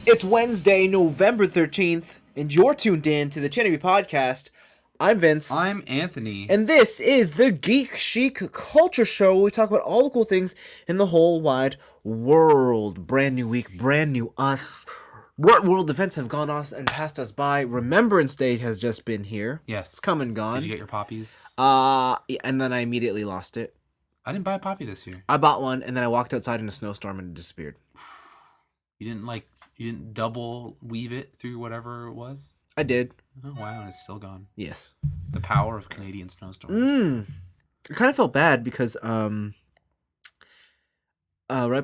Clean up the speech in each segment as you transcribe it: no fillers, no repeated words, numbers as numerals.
It's Wednesday, November 13th, and you're tuned in to the TNIAB podcast. I'm Vince. I'm Anthony. And this is the Geek Chic Culture Show, where we talk about all the cool things in the whole wide world. Brand new week, brand new us. What world events have gone us and passed us by? Remembrance Day has just been here. Yes. It's come and gone. Did you get your poppies? And then I immediately lost it. I didn't buy a poppy this year. I bought one, and then I walked outside in a snowstorm and it disappeared. You didn't double weave it through whatever it was? I did. Oh, wow, and it's still gone. Yes. The power of Canadian snowstorms. I kind of felt bad because right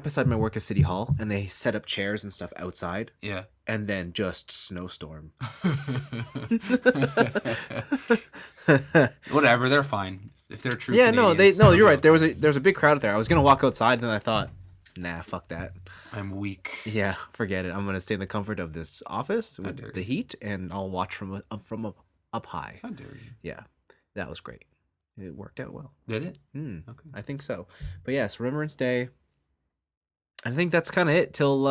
beside my work is City Hall, and they set up chairs and stuff outside. Yeah. And then just snowstorm. Whatever, they're fine. If they're true Canadians, Canadians, you're right. There was a big crowd there. I was gonna walk outside, and then I thought, nah, fuck that. I'm weak. Yeah, forget it. I'm gonna stay in the comfort of this office How dare with the heat, and I'll watch from up high. How dare you? Yeah, that was great. It worked out well. Did it? Okay. I think so. But yes, Remembrance Day. I think that's kind of it till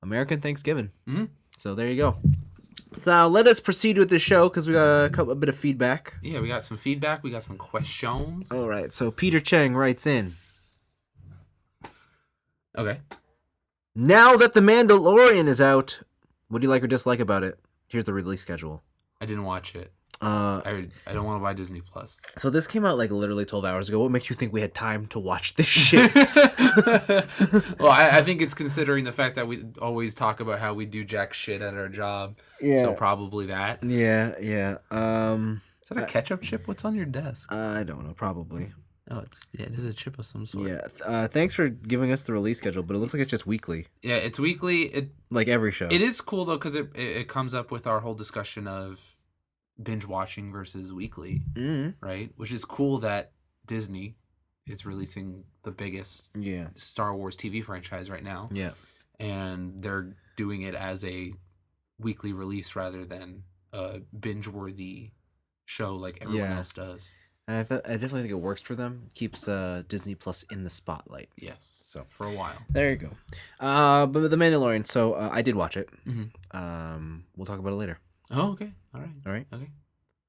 American Thanksgiving. Mm-hmm. So there you go. Now let us proceed with the show because we got a bit of feedback. Yeah, we got some feedback. We got some questions. All right. So Peter Chang writes in. Okay. Now that The Mandalorian is out, what do you like or dislike about it? Here's the release schedule. I didn't watch it. I don't want to buy Disney Plus. So this came out like literally 12 hours ago. What makes you think we had time to watch this shit? Well, I think it's considering the fact that we always talk about how we do jack shit at our job. Yeah. So probably that. Yeah. Is that a ketchup chip? What's on your desk? I don't know. Probably. Oh, it is a chip of some sort. Yeah. Thanks for giving us the release schedule, but it looks like it's just weekly. Yeah, it's weekly. Like every show. It is cool though because it comes up with our whole discussion of binge watching versus weekly, right? Which is cool that Disney is releasing the biggest Star Wars TV franchise right now. Yeah, and they're doing it as a weekly release rather than a binge-worthy show like everyone else does. And I definitely think it works for them. Keeps Disney Plus in the spotlight. Yes. So for a while. There you go. But The Mandalorian. So I did watch it. Mm-hmm. We'll talk about it later. Oh, okay. All right. Okay.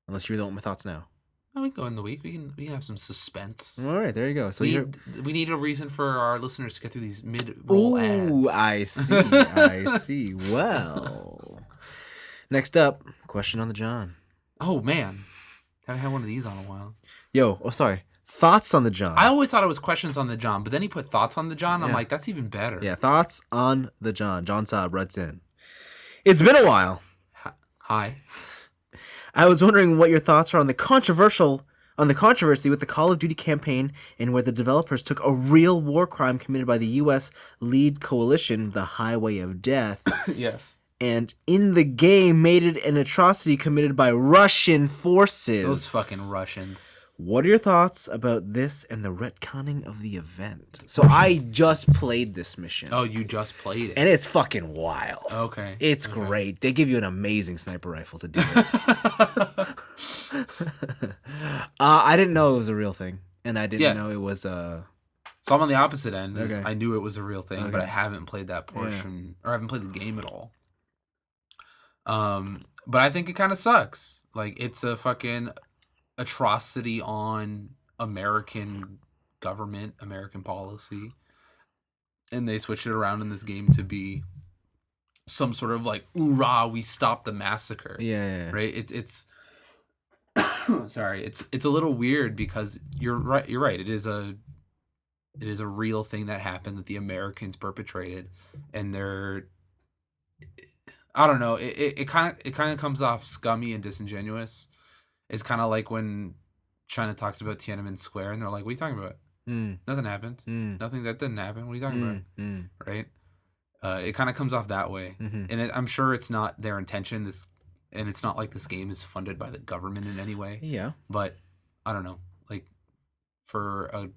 Unless you really want my thoughts now. Oh, we can go in the week. We can have some suspense. All right, there you go. So we need a reason for our listeners to get through these mid-roll ads. Ooh, I see. Well, next up, question on the John. Oh man, haven't had one of these on a while. Sorry. Thoughts on the John. I always thought it was questions on the John, but then he put thoughts on the John. I'm like, that's even better. Yeah, thoughts on the John. John Saab writes in. It's been a while. Hi. I was wondering what your thoughts are on the controversy with the Call of Duty campaign and where the developers took a real war crime committed by the U.S. lead coalition, the Highway of Death. Yes. And in the game made it an atrocity committed by Russian forces. Those fucking Russians. What are your thoughts about this and the retconning of the event? So I just played this mission. Oh, you just played it. And it's fucking wild. Okay. It's great. They give you an amazing sniper rifle to do it. I didn't know it was a real thing. And I didn't know it was So I'm on the opposite end. Okay. I knew it was a real thing, but I haven't played that portion. Or I haven't played the game at all. But I think it kind of sucks. Like, it's a fucking atrocity on American government, American policy, and they switched it around in this game to be some sort of like, "Oorah, we stopped the massacre." Yeah. Right? It's sorry, it's a little weird because you're right. It is a real thing that happened that the Americans perpetrated, and I don't know. It kind of comes off scummy and disingenuous. It's kind of like when China talks about Tiananmen Square, and they're like, "What are you talking about? Nothing happened. Nothing that didn't happen. What are you talking about?" Right? It kind of comes off that way, and I'm sure it's not their intention. And it's not like this game is funded by the government in any way. Yeah. But I don't know. Like, for a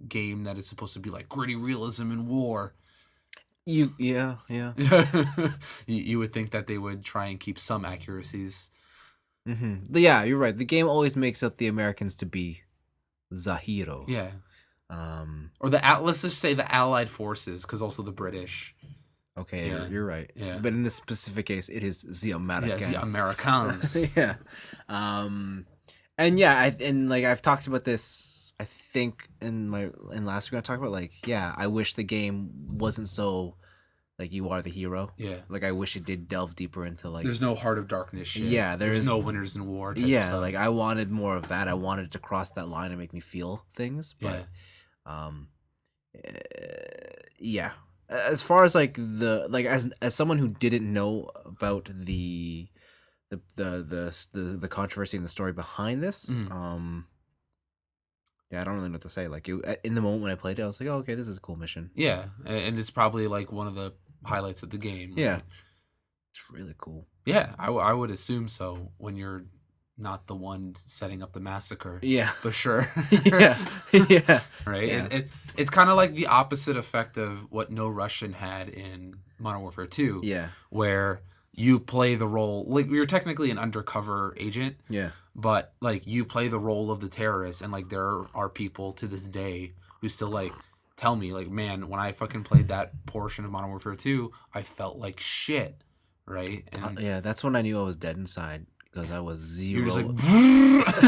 game that is supposed to be like gritty realism in war. You would think that they would try and keep some accuracies. Yeah, you're right. The game always makes out the Americans to be the hero. Yeah. Or let's just say the Allied forces, because also the British Okay, Yeah. you're right. Yeah. But in this specific case, it is the Yeah, American. the Americans. Yeah. And yeah, and like I've talked about this, I think in last week I talked about like, yeah, I wish the game wasn't so like you are the hero. Yeah. Like I wish it did delve deeper into like, There's no Heart of Darkness shit. yeah, there's no winners in war type yeah, stuff. like I wanted more of that. I wanted to cross that line and make me feel things, but um yeah. As far as like the like as someone who didn't know about the controversy and the story behind this, yeah, I don't really know what to say. Like in the moment when I played it, I was like, oh, okay, this is a cool mission. Yeah, and it's probably like one of the highlights of the game. Right? Yeah, it's really cool. Yeah, I would assume so when you're not the one setting up the massacre. Yeah, but sure. Yeah, yeah, right. Yeah. It's kind of like the opposite effect of what No Russian had in Modern Warfare 2. Yeah, where you play the role like you're technically an undercover agent. Yeah, but like you play the role of the terrorist, and like there are people to this day who still like tell me like, man, when I fucking played that portion of Modern Warfare 2, I felt like shit. Right? And yeah, that's when I knew I was dead inside because I was zero. you're just like,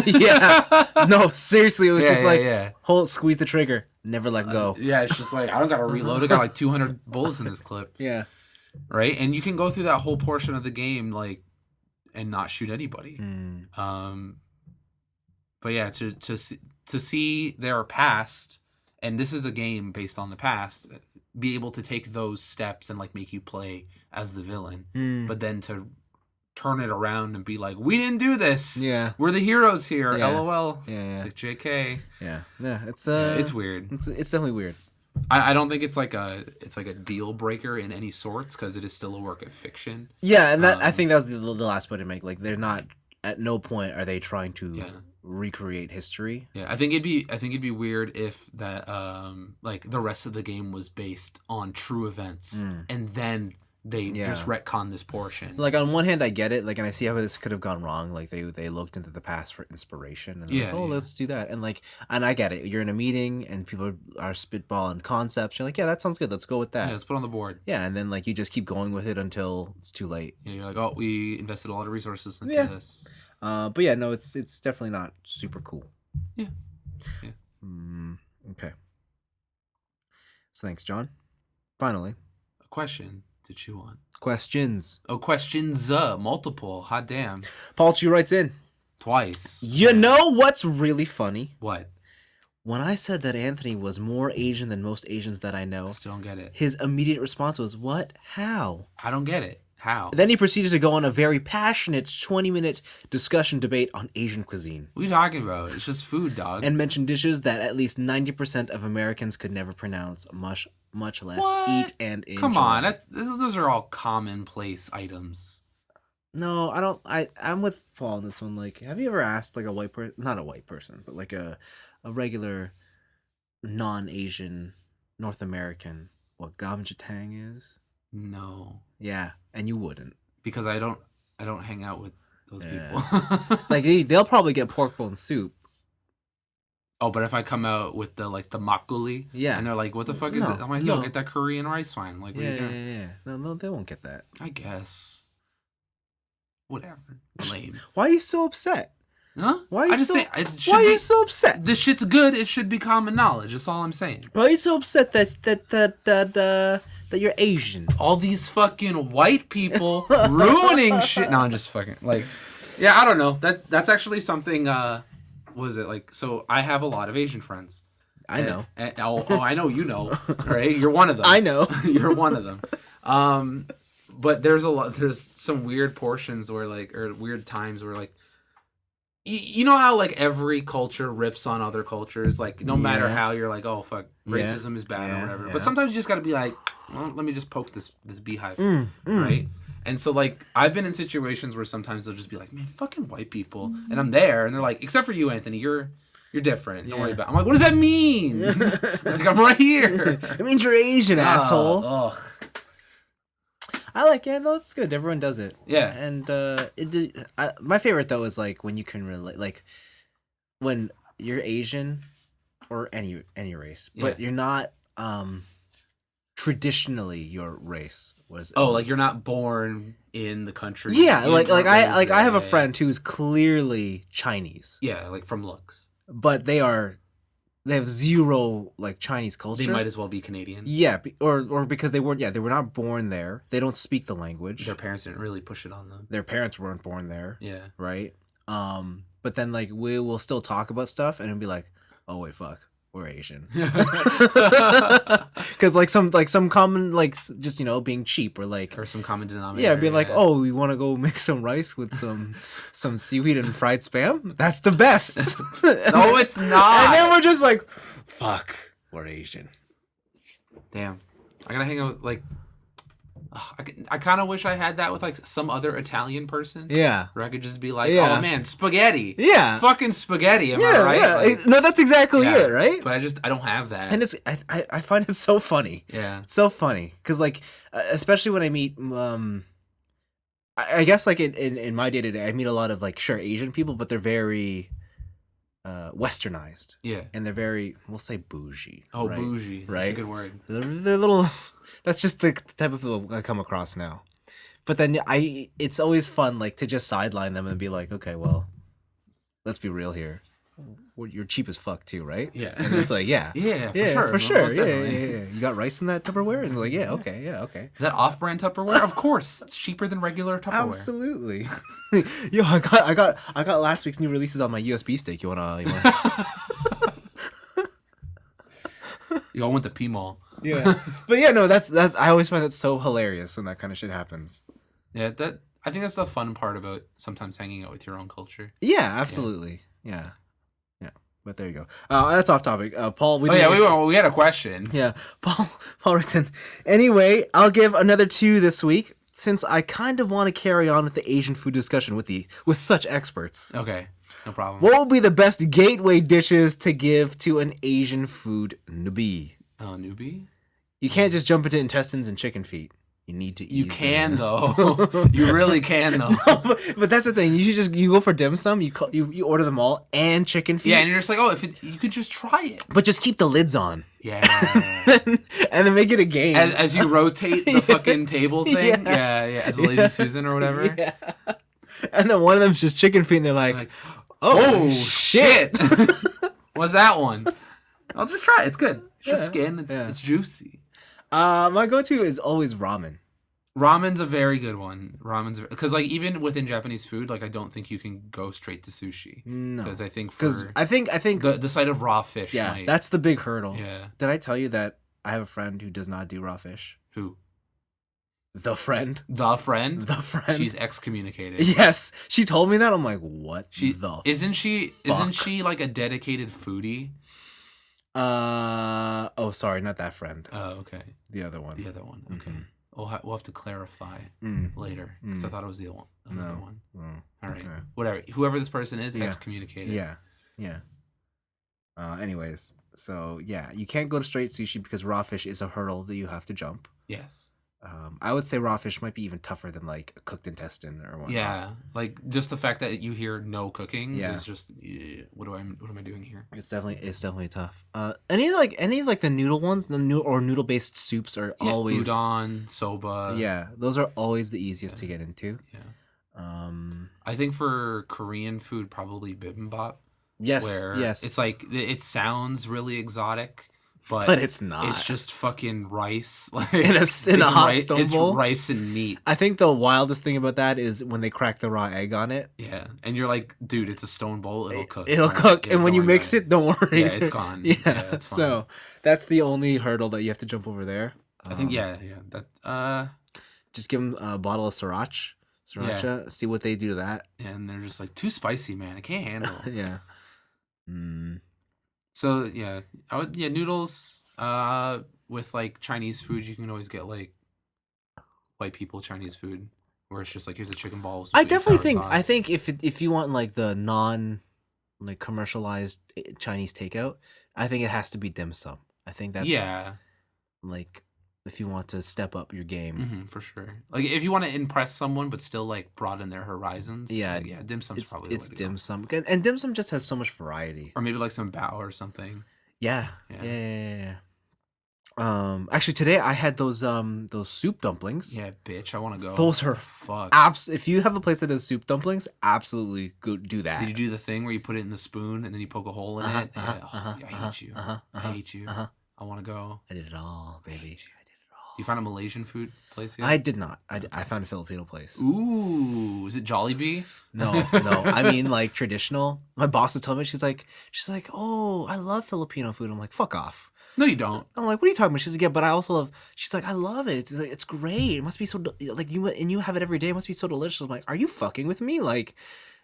yeah, no, seriously, it was just like yeah. hold, squeeze the trigger, never let go. Yeah, it's just like I don't gotta reload. I got like 200 bullets in this clip. Yeah, right, and you can go through that whole portion of the game like and not shoot anybody. But yeah, to see their past, and this is a game based on the past, be able to take those steps and like make you play as the villain, but then to turn it around and be like, we didn't do this. Yeah, we're the heroes here. Yeah. LOL. Yeah, It's like JK. Yeah, it's it's weird. It's definitely weird. I don't think it's like a deal breaker in any sorts because it is still a work of fiction. Yeah, and that I think that was the last point to make. Like they're not, at no point are they trying to recreate history. Yeah, I think it'd be weird if that like the rest of the game was based on true events and then they just retcon this portion. Like on one hand I get it, like, and I see how this could have gone wrong. Like they looked into the past for inspiration and like, let's do that. And like, and I get it. You're in a meeting and people are spitballing concepts. You're like, yeah, that sounds good. Let's go with that. Yeah, let's put it on the board. Yeah, and then like you just keep going with it until it's too late. Yeah, you're like, oh, we invested a lot of resources into this. But yeah, no, it's definitely not super cool. Yeah. Okay. So thanks, John. Finally, a question to chew on. Questions. Oh, questions. Multiple. Hot damn. Paul Chu writes in twice. You know what's really funny? What? When I said that Anthony was more Asian than most Asians that I know, I still don't get it. His immediate response was, "What? How?" I don't get it. How? Then he proceeded to go on a very passionate 20-minute discussion debate on Asian cuisine. What are you talking about? It's just food, dog. And mentioned dishes that at least 90% of Americans could never pronounce, much less eat and enjoy. Come on, those are all commonplace items. No, I don't. I'm with Paul on this one. Like, have you ever asked like a white person, not a white person, but like a regular non-Asian North American what gamjatang is? No. Yeah, and you wouldn't. Because I don't hang out with those people. Like they'll probably get pork bone soup. Oh, but if I come out with the makgeolli, and they're like, "What the fuck is it?" I'm like, "Yo, get that Korean rice wine." Like, what are you doing? Yeah. No, they won't get that. I guess. Whatever. Lame. Why are you so upset? Huh? Why are you so upset? This shit's good. It should be common knowledge. That's all I'm saying. Why are you so upset that you're Asian? All these fucking white people ruining shit. No, I'm just fucking like, yeah, I don't know. That's actually something. Was it like? So I have a lot of Asian friends. I know. I know you know, right? You're one of them. I know. You're one of them. But there's some weird portions where or weird times where you know how every culture rips on other cultures, no matter how you're like, oh fuck, racism is bad or whatever. But sometimes you just gotta be like, well, let me just poke this beehive, right? And so I've been in situations where sometimes they'll just be like, man, fucking white people, and I'm there, and they're like, except for you, Anthony, you're different. Don't worry about it. I'm like, what does that mean? I'm right here. It means you're Asian, asshole. Ugh. No, it's good. Everyone does it. Yeah. And my favorite though is when you can relate, when you're Asian or any race, but you're not traditionally your race. what is it? Oh, like you're not born in the country. Yeah, You like weren't raised I there, have a yeah, friend who's clearly Chinese, yeah, like from looks. but they have zero like Chinese culture. They might as well be Canadian. Yeah, or because they weren't. Yeah, they were not born there. They don't speak the language. Their parents didn't really push it on them. Their parents weren't born there. Yeah. Right. But then like we will still talk about stuff and it'll be like, oh wait, fuck, we're Asian. Because like some common like just being cheap or like or some common denominator. yeah, being like, oh, we want to go make some rice with some seaweed and fried spam. That's the best. No, it's not. And then we're just like, fuck, we're Asian. Damn, I gotta hang out with, like. I kind of wish I had that with like some other Italian person. Yeah. Where I could just be like, oh man, spaghetti. Yeah. Fucking spaghetti. Am I right? Yeah. Like, no, that's exactly it, right? But I don't have that. And I find it so funny. Yeah. It's so funny because like especially when I meet I guess like in my day to day I meet a lot of like Asian people, but they're very westernized. Yeah. And they're very, we'll say bougie. Oh, right? bougie. Right. That's a good word. They're little. That's just the type of people I come across now. But then it's always fun like to just sideline them and be like, okay, well, let's be real here. You're cheap as fuck too, right? Yeah. And it's like, yeah. Yeah, for sure. Most Yeah. definitely. You got rice in that Tupperware? And we're like, yeah, okay, yeah, okay. Is that off-brand Tupperware? Of course. It's cheaper than regular Tupperware. Absolutely. Yo, I got last week's new releases on my USB stick. You wanna You all went to P-Mall. Yeah. But yeah, no, that's I always find it so hilarious when that kind of shit happens. Yeah, I think that's the fun part about sometimes hanging out with your own culture. Yeah, absolutely. Yeah. But there you go. That's off topic. Paul, we had a question. Yeah. Paul written. Anyway, I'll give another 2 this week since I kind of want to carry on with the Asian food discussion with such experts. Okay. No problem. What would be the best gateway dishes to give to an Asian food newbie? Oh, newbie? You can't just jump into intestines and chicken feet. You need to eat. You can though. You really can though. No, but that's the thing. You should you go for dim sum. You order them all and chicken feet. Yeah, and you're just like, oh, you could just try it. But just keep the lids on. Yeah. And then make it a game. As you rotate the fucking table thing. Yeah. As a Lady Susan or whatever. Yeah. And then one of them's just chicken feet, and they're like oh shit. What's that one? I'll just try it. It's good. It's just skin. It's juicy. My go-to is always ramen. Ramen's a very good one. Because like even within Japanese food, like I don't think you can go straight to sushi. No, because I think the sight of raw fish. Yeah, that's the big hurdle. Yeah. Did I tell you that I have a friend who does not do raw fish? Who? The friend. She's excommunicated. Yes, she told me that. I'm like, what? Isn't she like a dedicated foodie? Oh, sorry, not that friend. Oh, okay. The other one. Okay. Mm-hmm. We'll have to clarify later because I thought it was the other one. All right. Okay. Whatever. Whoever this person is, excommunicated. Yeah. Anyways, so yeah, you can't go to straight sushi because raw fish is a hurdle that you have to jump. Yes. I would say raw fish might be even tougher than like a cooked intestine or whatnot. Yeah, like just the fact that you hear no cooking is just what am I doing here? It's definitely tough. Any of the noodle ones, noodle based soups are always udon, soba. Yeah, those are always the easiest to get into. Yeah. I think for Korean food, probably bibimbap. Yes. Yes. It's like it sounds really exotic. But it's not. It's just fucking rice, like in a hot stone bowl. It's rice and meat. I think the wildest thing about that is when they crack the raw egg on it. Yeah, and you're like, dude, it's a stone bowl. It'll cook. It'll cook, and when you mix it, don't worry. Yeah, it's gone. Yeah, it's fine. So that's the only hurdle that you have to jump over there. I think that just give them a bottle of sriracha. See what they do to that. And they're just like, too spicy, man. I can't handle it. Yeah. So yeah, noodles. With like Chinese food, you can always get like white people Chinese food, where it's just like here's a chicken ball. I definitely think. Sauce. I think if you want like the non, like commercialized Chinese takeout, I think it has to be dim sum. I think that's like if you want to step up your game, for sure. Like if you want to impress someone but still like broaden their horizons. Yeah, dim sum's probably it's dim sum, and dim sum just has so much variety. Or maybe like some bao or something. Yeah. Actually today I had those soup dumplings. Yeah, bitch, I want to go. Those are fuck. If you have a place that does soup dumplings, absolutely go do that. Did you do the thing where you put it in the spoon and then you poke a hole in it? Yeah, I hate you. I hate you. I want to go. I did it all, baby. I did it all. You found a Malaysian food place yet? I did not. I found a Filipino place. Ooh, is it Jollibee? No. I mean, like, traditional. My boss was telling me, she's like, oh, I love Filipino food. I'm like, fuck off. No, you don't. I'm like, what are you talking about? She's like, yeah, but I also love. She's like, I love it. It's like, it's great. It must be so like you have it every day. It must be so delicious. I'm like, are you fucking with me? Like,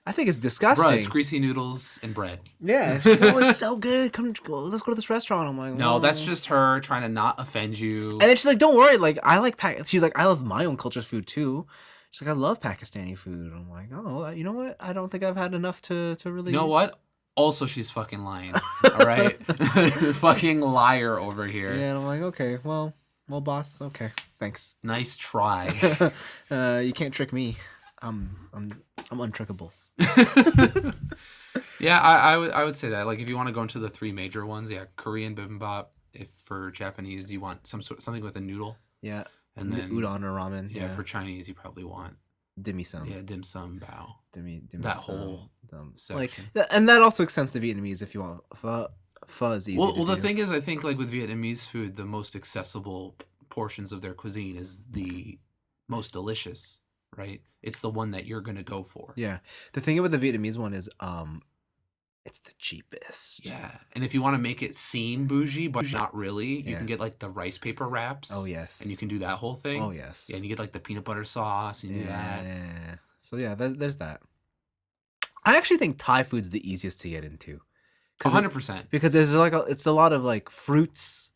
I think it's disgusting. Bro, it's greasy noodles and bread. Yeah. She's like, oh, it's so good. Let's go to this restaurant. I'm like, no, oh. that's just her trying to not offend you. And then she's like, don't worry. Like, I like She's like, I love my own culture's food too. She's like, I love Pakistani food. I'm like, oh, you know what? I don't think I've had enough to really. You know what? Also, she's fucking lying. All right, this fucking liar over here. Yeah, and I'm like, okay, well, boss, okay, thanks. Nice try. You can't trick me. I'm untrickable. Yeah, I would say that. Like, if you want to go into the three major ones, yeah, Korean bibimbap. If for Japanese you want something with a noodle. Yeah. And then udon or ramen. Yeah, for Chinese you probably want dim sum. Yeah, dim sum bao. Dim that sum. whole section. Like, and that also extends to Vietnamese if you want. Pho is easy. Well, the thing is, I think like with Vietnamese food, the most accessible portions of their cuisine is the most delicious, right? It's the one that you're gonna go for. Yeah. The thing about the Vietnamese one is, it's the cheapest. Yeah. And if you want to make it seem bougie, but not really, you can get like the rice paper wraps. Oh, yes. And you can do that whole thing. Oh, yes. Yeah, and you get like the peanut butter sauce and you do that. Yeah. So, yeah, there's that. I actually think Thai food's the easiest to get into. 100%. Because there's like it's a lot of like fruits.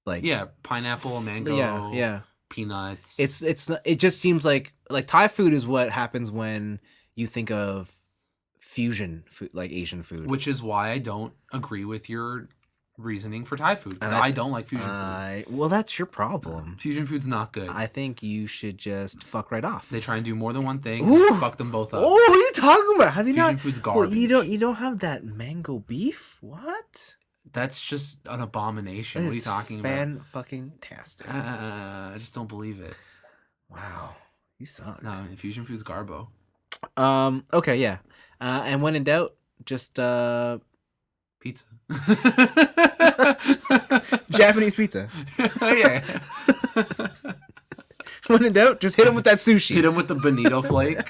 Like, yeah, pineapple, mango, yeah. peanuts. It just seems like Thai food is what happens when you think of fusion food, like Asian food, which is why I don't agree with your reasoning for Thai food, because I don't like fusion food. Well, that's your problem. Fusion food's not good. I think you should just fuck right off. They try and do more than one thing. Fuck them both up. Oh, what are you talking about? Have you fusion not? Food's garbage. You don't have that mango beef? What? That's just an abomination. What are you talking about? Fucking tastic. I just don't believe it. Wow, you suck. No, fusion food's garbo. Okay, yeah. And when in doubt, just pizza. Japanese pizza. Oh yeah. When in doubt, just hit him with that sushi. Hit him with the bonito flake.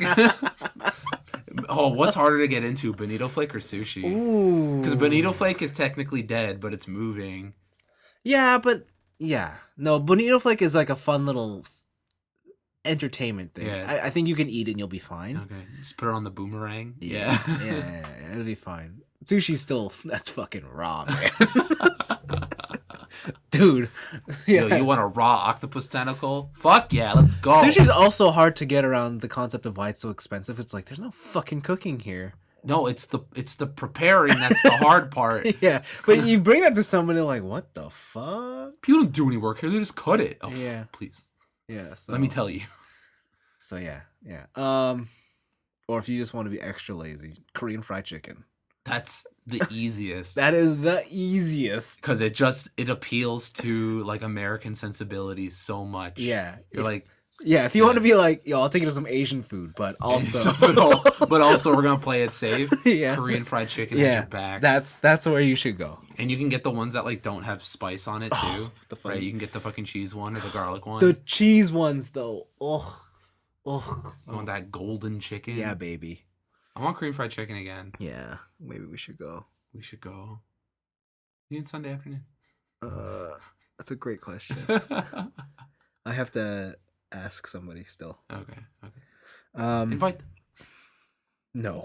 Oh, what's harder to get into, bonito flake or sushi? Ooh. Because bonito flake is technically dead, but it's moving. Yeah, but no, bonito flake is like a fun little entertainment thing. Yeah. I think you can eat it and you'll be fine. Okay, just put it on the boomerang. Yeah, it'll be fine. Sushi's still, that's fucking raw, man. Dude. Yeah. Yo, you want a raw octopus tentacle? Fuck yeah, let's go. Sushi's also hard to get around the concept of why it's so expensive. It's like, there's no fucking cooking here. No, it's the preparing that's the hard part. Yeah, but you bring that to somebody like, what the fuck? People don't do any work here, they just cut it. Oh, yeah. Please. Yeah. So, let me tell you. So yeah. Or if you just want to be extra lazy, Korean fried chicken. That's the easiest. That is the easiest. Because it appeals to like American sensibilities so much. Yeah. You're like, yeah, if you want to be like, yo, I'll take you to some Asian food, but also but also we're gonna play it safe. Yeah. Korean fried chicken has your back. That's where you should go. And you can get the ones that like don't have spice on it too. Right? You can get the fucking cheese one or the garlic one. The cheese ones though. Oh. I want that golden chicken. Yeah, baby. I want Korean fried chicken again. Yeah, maybe we should go. We should go. You in Sunday afternoon? That's a great question. I have to ask somebody still. Okay. Invite them. No.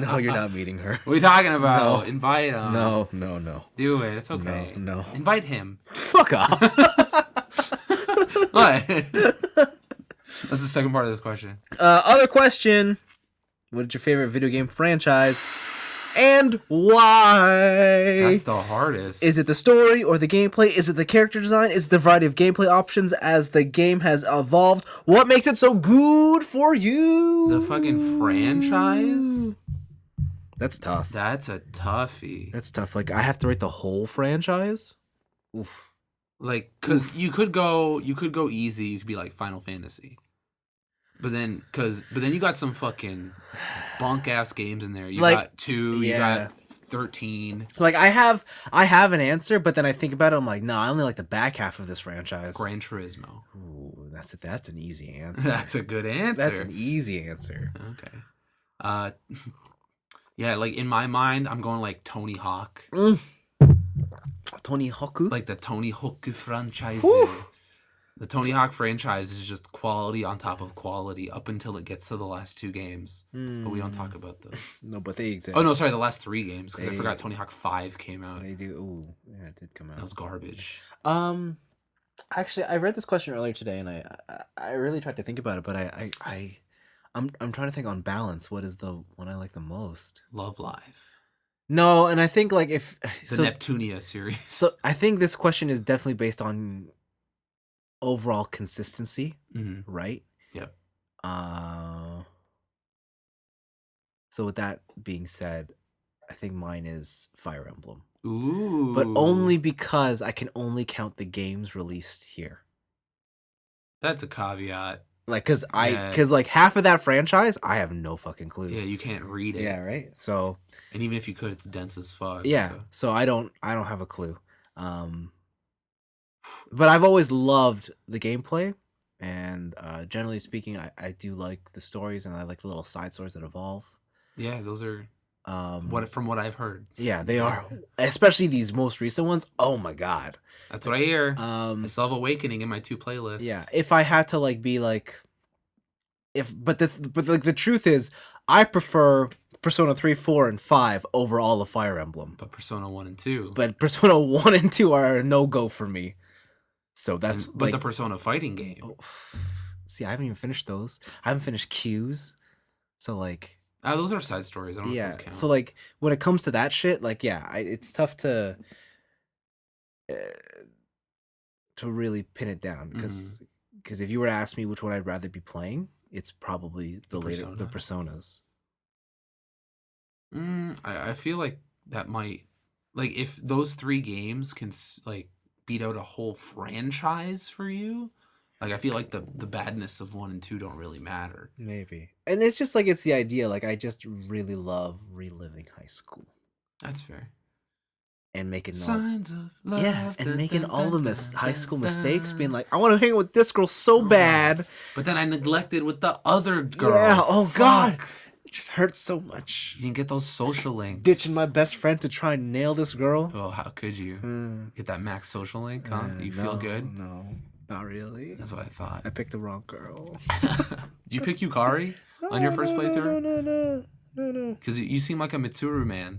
No, you're not meeting her. What are you talking about? No. Invite him. No. Do it. It's okay. No. Invite him. Fuck off. What? That's the second part of this question. Other question. What is your favorite video game franchise? And why? That's the hardest. Is it the story or the gameplay? Is it the character design? Is it the variety of gameplay options as the game has evolved? What makes it so good for you? The fucking franchise? That's tough. That's a toughie. That's tough. Like, I have to rate the whole franchise? Oof. Like, because you could go easy. You could be like Final Fantasy, but then you got some fucking bunk ass games in there. You Like, got 2. You yeah. got 13. Like I have an answer, but then I think about it. I'm like, no, I only like the back half of this franchise. Gran Turismo. Ooh, that's an easy answer. That's a good answer. That's an easy answer. Okay. Yeah, like in my mind, I'm going like Tony Hawk. Tony Hawk. Like the Tony Hawk franchise. Whew. The Tony Hawk franchise is just quality on top of quality up until it gets to the last 2 games. But we don't talk about those. No, but they exist. Oh, no, sorry, the last 3 games, because I forgot Tony Hawk 5 came out. They do. Ooh, yeah, it did come out. That was garbage. Actually, I read this question earlier today, and I really tried to think about it, but I'm trying to think on balance. What is the one I like the most? Love Live. No, and I think like if the Neptunia series. So I think this question is definitely based on overall consistency, right? Yep. So with that being said, I think mine is Fire Emblem. Ooh. But only because I can only count the games released here. That's a caveat. Like, cause like half of that franchise, I have no fucking clue. Yeah, you can't read it. Yeah, right. So, and even if you could, it's dense as fuck. Yeah, so I don't have a clue. But I've always loved the gameplay, and generally speaking, I do like the stories, and I like the little side stories that evolve. Yeah, those are from what I've heard. Yeah, they are, especially these most recent ones. Oh my god. That's what I hear. I still have Awakening in my 2 playlists. Yeah, if I had to like be like, but the truth is, I prefer Persona 3, 4, and 5 over all of Fire Emblem. But Persona 1 and 2. But Persona 1 and 2 are a no go for me. So that's but the Persona fighting game. Oh, see, I haven't even finished those. I haven't finished Q's. So like, those are side stories. I don't know if those count. So like when it comes to that shit, like it's tough to really pin it down because if you were to ask me which one I'd rather be playing, it's probably the Personas. I feel like that might, like, if those 3 games can like beat out a whole franchise for you, like I feel like the badness of 1 and 2 don't really matter. Maybe. And it's just like, it's the idea, like I just really love reliving high school. That's fair. And making signs of love. Yeah, and making all the high school mistakes, being like, I want to hang out with this girl so bad, but then I neglected with the other girl. Yeah, oh god, it just hurts so much. You didn't get those social links. Ditching my best friend to try and nail this girl. Oh, how could you get that max social link? Huh? You feel good? No, not really. That's what I thought. I picked the wrong girl. Did you pick Yukari on your first playthrough? No. Because you seem like a Mitsuru man.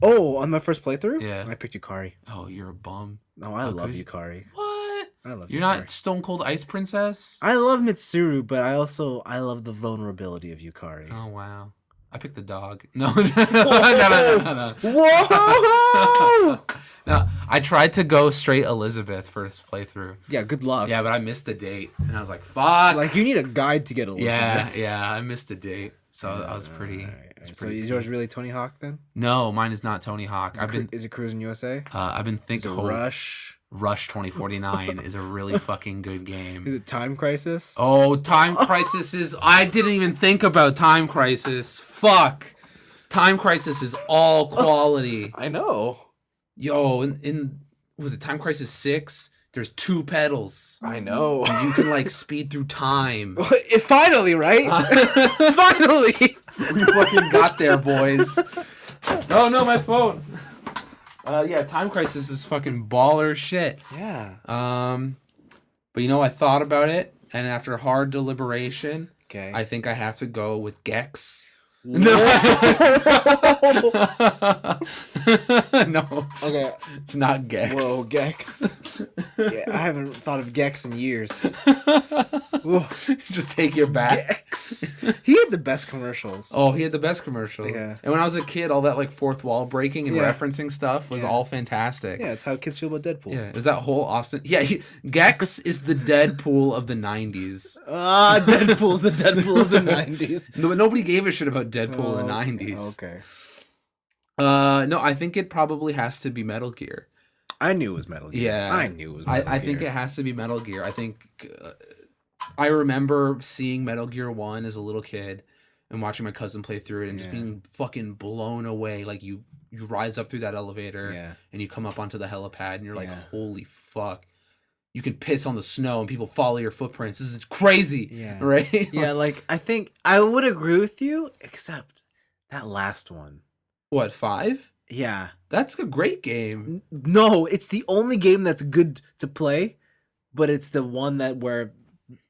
Oh, on my first playthrough? Yeah. I picked Yukari. Oh, you're a bum. No, I love Yukari. What? I love You're Yukari. not Stone Cold Ice Princess? I love Mitsuru, but I love the vulnerability of Yukari. Oh, wow. I picked the dog. No. No. Whoa! No, I tried to go straight Elizabeth first playthrough. Yeah, good luck. Yeah, but I missed the date. And I was like, fuck. Like, you need a guide to get Elizabeth. Yeah, I missed the date. So I was pretty... Right. So is yours really Tony Hawk then? No, mine is not Tony Hawk. Is it Cruising USA? I've been thinking... Rush 2049 is a really fucking good game. Is it Time Crisis? Oh, Time Crisis is... I didn't even think about Time Crisis. Fuck. Time Crisis is all quality. I know. Yo, in was it Time Crisis 6? There's 2 pedals. I know. And you can like speed through time. Finally, right? Finally. We fucking got there, boys. Oh no, my phone. Yeah, Time Crisis is fucking baller shit. Yeah. But you know, I thought about it, and after hard deliberation, okay, I think I have to go with Gex. No. No. Okay. It's not Gex. Whoa, Gex. Yeah, I haven't thought of Gex in years. Just take your back. Gex. He had the best commercials. Oh, he had the best commercials. Yeah. And when I was a kid, all that like fourth wall breaking and referencing stuff was all fantastic. Yeah, it's how kids feel about Deadpool. Yeah, it was that whole Austin. Yeah, Gex is the Deadpool of the 90s. Deadpool's the Deadpool of the 90s. No, but nobody gave a shit about Deadpool in the 90s. Okay. No, I think it probably has to be Metal Gear. I knew it was Metal Gear. Yeah, I knew it was Metal Gear. I think it has to be Metal Gear. I think I remember seeing Metal Gear 1 as a little kid and watching my cousin play through it and just being fucking blown away. Like you rise up through that elevator and you come up onto the helipad and you're like, holy fuck. You can piss on the snow and people follow your footprints. This is crazy. Yeah. Right? Yeah, like I think I would agree with you, except that last one. What, 5? Yeah. That's a great game. No, it's the only game that's good to play, but it's the one that where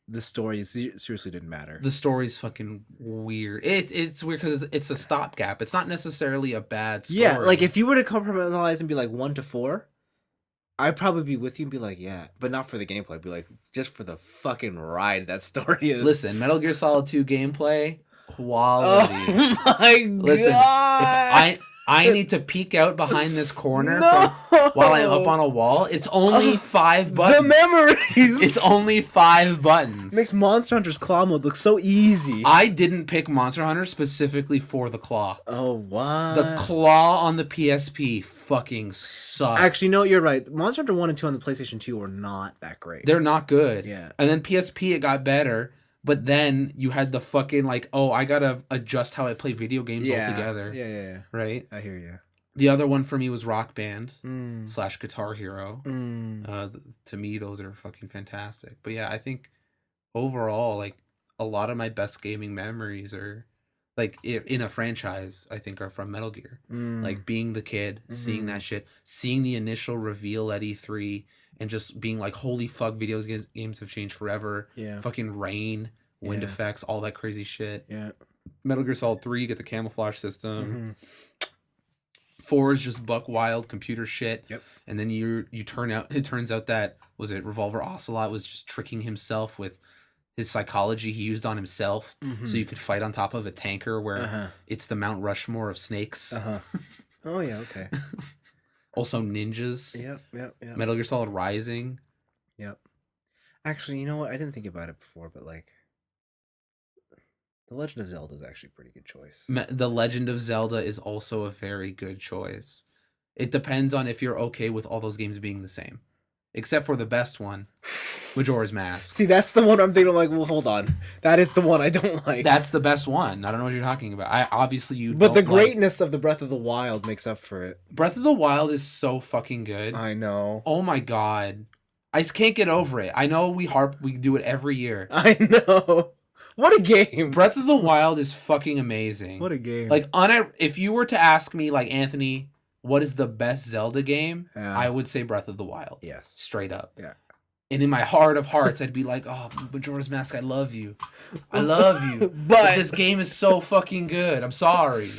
the story seriously didn't matter. The story's fucking weird. It's weird because it's a stopgap. It's not necessarily a bad story. Yeah, like if you were to compartmentalize and be like 1 to 4, I'd probably be with you and be like, yeah, but not for the gameplay. I'd be like, just for the fucking ride that story is. Listen, Metal Gear Solid 2 gameplay, quality. Oh my God. Listen, if I need to peek out behind this corner while I'm up on a wall. It's only 5 buttons. The memories! It's only 5 buttons. Makes Monster Hunter's claw mode look so easy. I didn't pick Monster Hunter specifically for the claw. Oh, wow. The claw on the PSP fucking sucks. Actually, no, you're right. Monster Hunter 1 and 2 on the PlayStation 2 were not that great. They're not good. Yeah. And then PSP, it got better. But then you had the fucking, like, oh, I gotta adjust how I play video games altogether. Yeah. Right? I hear you. The other one for me was Rock Band / Guitar Hero. To me, those are fucking fantastic. But yeah, I think overall, like, a lot of my best gaming memories are, like, in a franchise, I think are from Metal Gear. Like, being the kid, seeing that shit, seeing the initial reveal at E3, and just being like, holy fuck, video games have changed forever. Yeah. Fucking rain, wind effects, all that crazy shit. Yeah. Metal Gear Solid 3, you get the camouflage system. 4 is just buck wild computer shit. Yep. And then it turns out that, was it Revolver Ocelot was just tricking himself with his psychology he used on himself so you could fight on top of a tanker where it's the Mount Rushmore of snakes. Oh, yeah, okay. Also ninjas. Yep. Metal Gear Solid Rising. Yep. Actually, you know what? I didn't think about it before, but like, The Legend of Zelda is actually a pretty good choice. The Legend of Zelda is also a very good choice. It depends on if you're okay with all those games being the same. Except for the best one, Majora's Mask. See, that's the one I'm thinking, like, well, hold on. That is the one I don't like. That's the best one. I don't know what you're talking about. But the greatness of the Breath of the Wild makes up for it. Breath of the Wild is so fucking good. I know. Oh my God. I just can't get over it. I know we do it every year. I know. What a game. Breath of the Wild is fucking amazing. What a game. Like, if you were to ask me, like, Anthony, what is the best Zelda game? I would say Breath of the Wild. Yes. Straight up. Yeah. And in my heart of hearts, I'd be like, oh, Majora's Mask, I love you. I love you. But this game is so fucking good. I'm sorry.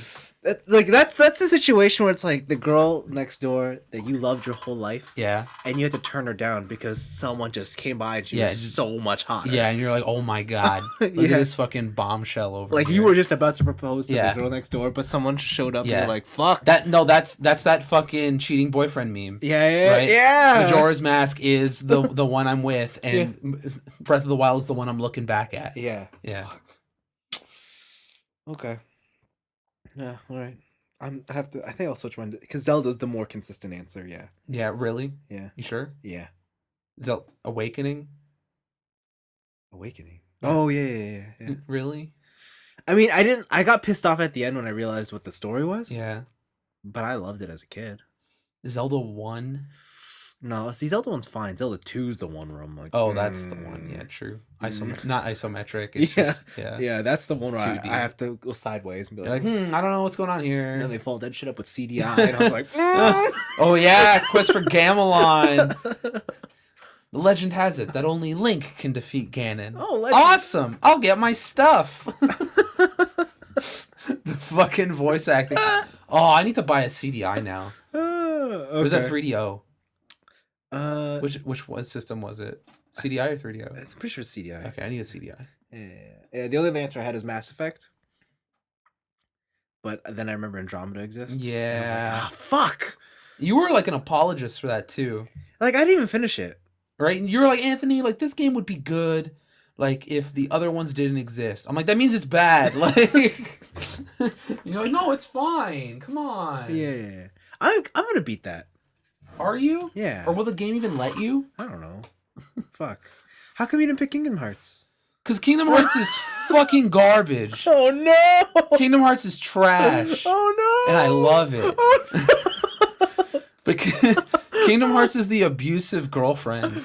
That's the situation where it's like the girl next door that you loved your whole life. Yeah. And you had to turn her down because someone just came by and she was so much hotter. Yeah, and you're like, oh my God. Look at this fucking bombshell over like here. You were just about to propose to the girl next door, but someone showed up and you're like, fuck. That's that fucking cheating boyfriend meme. Yeah. Right? Yeah. Majora's Mask is the one I'm with, and Breath of the Wild is the one I'm looking back at. Yeah. Yeah. Fuck. Okay. Yeah, all right. I think I'll switch one because Zelda's the more consistent answer. Yeah. Yeah. Really? Yeah. You sure? Yeah. Awakening. Awakening. Oh yeah. Really? I mean, I got pissed off at the end when I realized what the story was. Yeah. But I loved it as a kid. Zelda 1? No, see, Zelda 1's fine. Zelda 2's the one where I'm like, that's the one. Yeah, true. Not isometric. It's just, yeah, that's the one where I have to go sideways and be like, I don't know what's going on here. And then they follow that shit up with CDI, and I was like, oh yeah, quest for Gamelon. The legend has it that only Link can defeat Ganon. Oh, awesome! I'll get my stuff. The fucking voice acting. Oh, I need to buy a CDI now. Okay. Or was that 3DO? Which one system was it? CDI or 3DO? I'm pretty sure it's CDI. Okay, I need a CDI. Yeah. The only answer I had is Mass Effect. But then I remember Andromeda exists. Yeah. And I was like, fuck! You were like an apologist for that too. Like, I didn't even finish it. Right? And you were like, Anthony, like, this game would be good, like, if the other ones didn't exist. I'm like, that means it's bad. Like, you're like, no, it's fine. Come on. Yeah. I'm gonna beat that. Are you? Yeah. Or will the game even let you? I don't know. Fuck. How come you didn't pick Kingdom Hearts? Because Kingdom Hearts is fucking garbage. Oh no! Kingdom Hearts is trash. Oh no! And I love it. Oh, no. But Kingdom Hearts is the abusive girlfriend,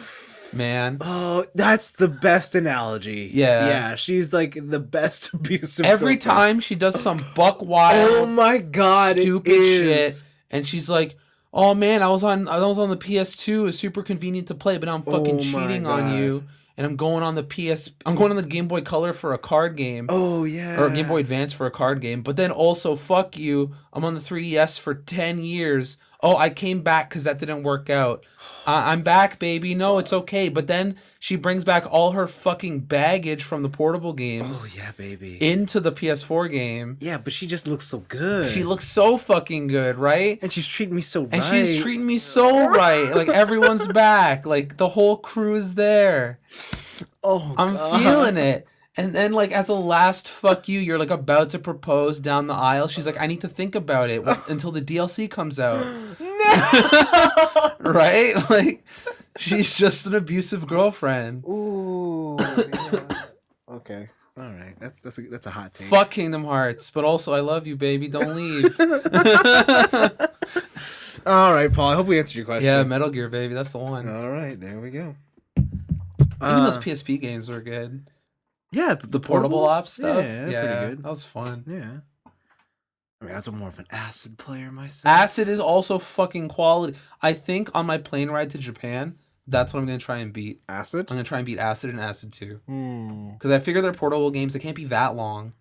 man. Oh, that's the best analogy. Yeah. Yeah, she's like the best abusive Every girlfriend. time she does some buck wild, Oh my god, stupid shit, and she's like, "Oh man, I was on the PS2. It's super convenient to play, but now I'm fucking cheating on you, and I'm going on the Game Boy Color for a card game." Oh yeah. Or Game Boy Advance for a card game. But then also, fuck you, I'm on the 3DS for 10 years. Oh, I came back because that didn't work out. I'm back, baby. No, it's okay. But then she brings back all her fucking baggage from the portable games. Oh yeah, baby. Into the PS4 game. Yeah, but she just looks so good. She looks so fucking good, right? And she's treating me so right. And she's treating me so right. Like, everyone's back. Like, the whole crew's there. Oh, I'm feeling it. And then, like, as a last fuck you, you're, like, about to propose down the aisle. She's like, I need to think about it until the DLC comes out. No! Right? Like, she's just an abusive girlfriend. Ooh. Yeah. Okay. All right. That's a hot take. Fuck Kingdom Hearts. But also, I love you, baby. Don't leave. All right, Paul. I hope we answered your question. Yeah, Metal Gear, baby. That's the one. All right. There we go. Even those PSP games were good. Yeah, the portable ops stuff. Yeah, pretty good. That was fun. Yeah. I mean, I was more of an Acid player myself. Acid is also fucking quality. I think on my plane ride to Japan, that's what I'm going to try and beat. Acid? I'm going to try and beat Acid and Acid 2. Because I figure they're portable games. They can't be that long.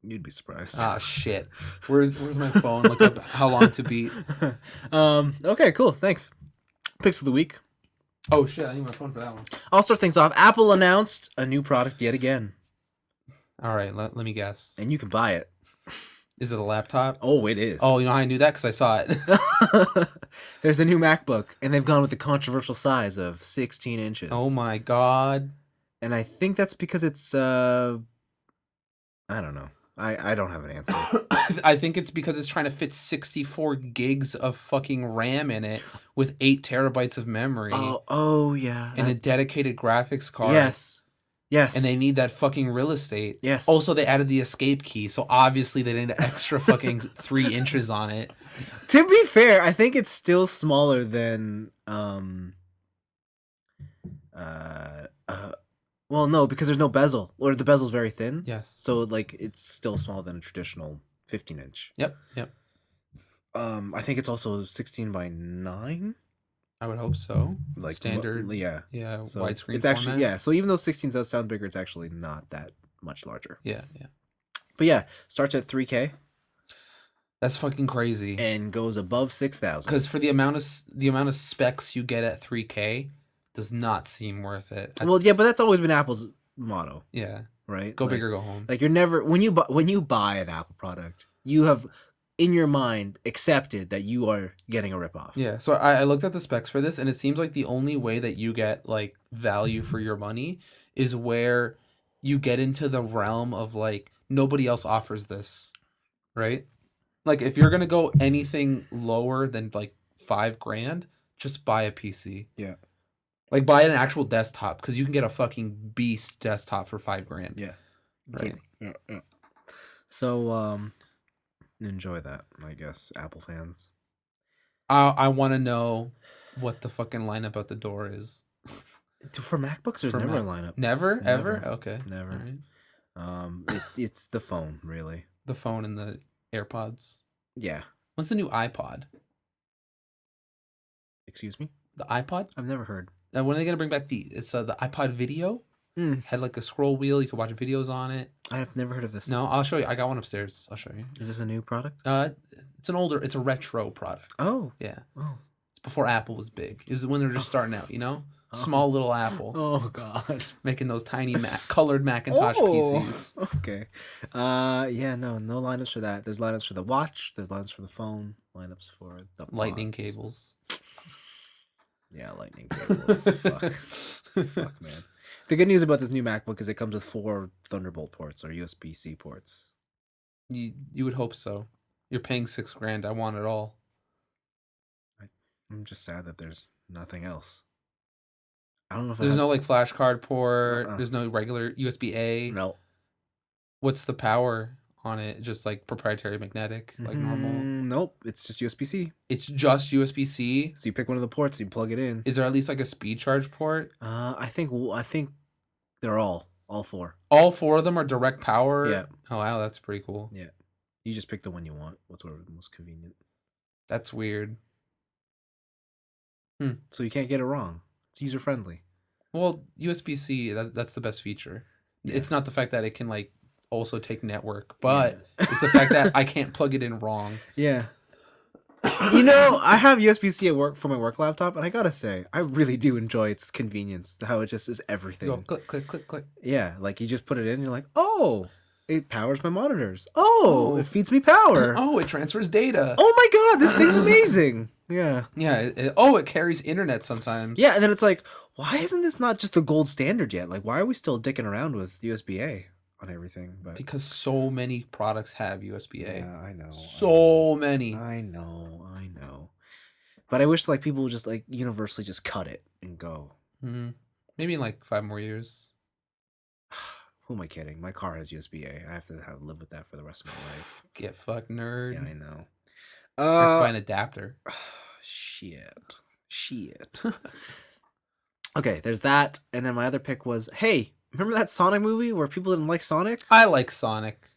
You'd be surprised. Ah, shit. Where's my phone? Look up how long to beat. Okay, cool. Thanks. Picks of the week. Oh, shit. I need my phone for that one. I'll start things off. Apple announced a new product yet again. All right. Let me guess. And you can buy it. Is it a laptop? Oh, it is. Oh, you know how I knew that? Because I saw it. There's a new MacBook, and they've gone with the controversial size of 16 inches. Oh, my God. And I think that's because it's, I don't know. I don't have an answer. I think it's because it's trying to fit 64 gigs of fucking RAM in it with 8 terabytes of memory. Oh yeah. And a dedicated graphics card. Yes. And they need that fucking real estate. Yes. Also, they added the escape key, so obviously they need extra fucking 3 inches on it. To be fair, I think it's still smaller than well, no, because there's no bezel, or the bezel's very thin. Yes. So like it's still smaller than a traditional 15-inch. Yep. I think it's also 16 by 9. I would hope so. Like standard. Yeah. So widescreen. It's actually format. So even though 16 does sound bigger, it's actually not that much larger. Yeah. But yeah, starts at 3K. That's fucking crazy. And goes above 6,000. Because for the amount of specs you get at 3K does not seem worth it. Well, yeah, but that's always been Apple's motto. Yeah. Right? Go big or go home. Like you're never when you buy an Apple product, you have in your mind accepted that you are getting a ripoff. Yeah. So I looked at the specs for this, and it seems like the only way that you get like value for your money is where you get into the realm of like nobody else offers this, right? Like if you're gonna go anything lower than like $5,000, just buy a PC. Yeah. Like buy an actual desktop because you can get a fucking beast desktop for $5,000. Yeah. Right. Yeah. So enjoy that, I guess, Apple fans. I want to know what the fucking lineup at the door is. For MacBooks, there's never a lineup. Never? Ever? Okay. Never. All right. It's the phone, really. The phone and the AirPods. Yeah. What's the new iPod? Excuse me? The iPod? I've never heard. When are they gonna bring back the iPod Video? Had like a scroll wheel, you could watch videos on it. I've never heard of this. No, I'll show you. I got one upstairs. I'll show you. Is this a new product? It's a retro product. Oh. Yeah. Oh. It's before Apple was big. It was when they were just starting out, you know? Small little Apple. Oh god. Making those tiny colored Macintosh PCs. Okay. Yeah, no lineups for that. There's lineups for the watch, there's lineups for the phone, lineups for the lightning pods. cables. Yeah, lightning cables. Fuck, man. The good news about this new MacBook is it comes with 4 Thunderbolt ports or USB-C ports. You would hope so. You're paying $6,000. I want it all. I'm just sad that there's nothing else. I don't know if There's no like flash card port. Uh-uh. There's no regular USB-A. No. What's the power on it? Just like proprietary magnetic, like normal. Nope. It's just USB-C. It's just USB-C. So you pick one of the ports, you plug it in. Is there at least like a speed charge port? I think they're all four. All four of them are direct power. Yeah. Oh wow, that's pretty cool. Yeah. You just pick the one you want. Whatever the most convenient. That's weird. So you can't get it wrong. It's user friendly. Well, USB-C, that's the best feature. Yeah. It's not the fact that it can like also take network, but it's the fact that I can't plug it in wrong. Yeah. You know, I have USB-C at work for my work laptop, and I gotta say, I really do enjoy its convenience. How it just is everything. Go click, click, click, click. Yeah, like you just put it in, and you're like, oh, it powers my monitors. Oh, it feeds me power. Oh, it transfers data. Oh my god, this thing's amazing. Yeah. Yeah. It carries internet sometimes. Yeah, and then it's like, why isn't this not just the gold standard yet? Like, why are we still dicking around with USB-A on everything? But Because so many products have USB-A. yeah, I know. So many. I know. But I wish like people would just like universally just cut it and go. Maybe in like 5 more years. Who am I kidding? My car has USB-A. I have to live with that for the rest of my life. Get fucked, nerd. Yeah, I know. I have to buy an adapter. Shit. Okay, there's that, and then my other pick was, hey, remember that Sonic movie where people didn't like Sonic? I like Sonic.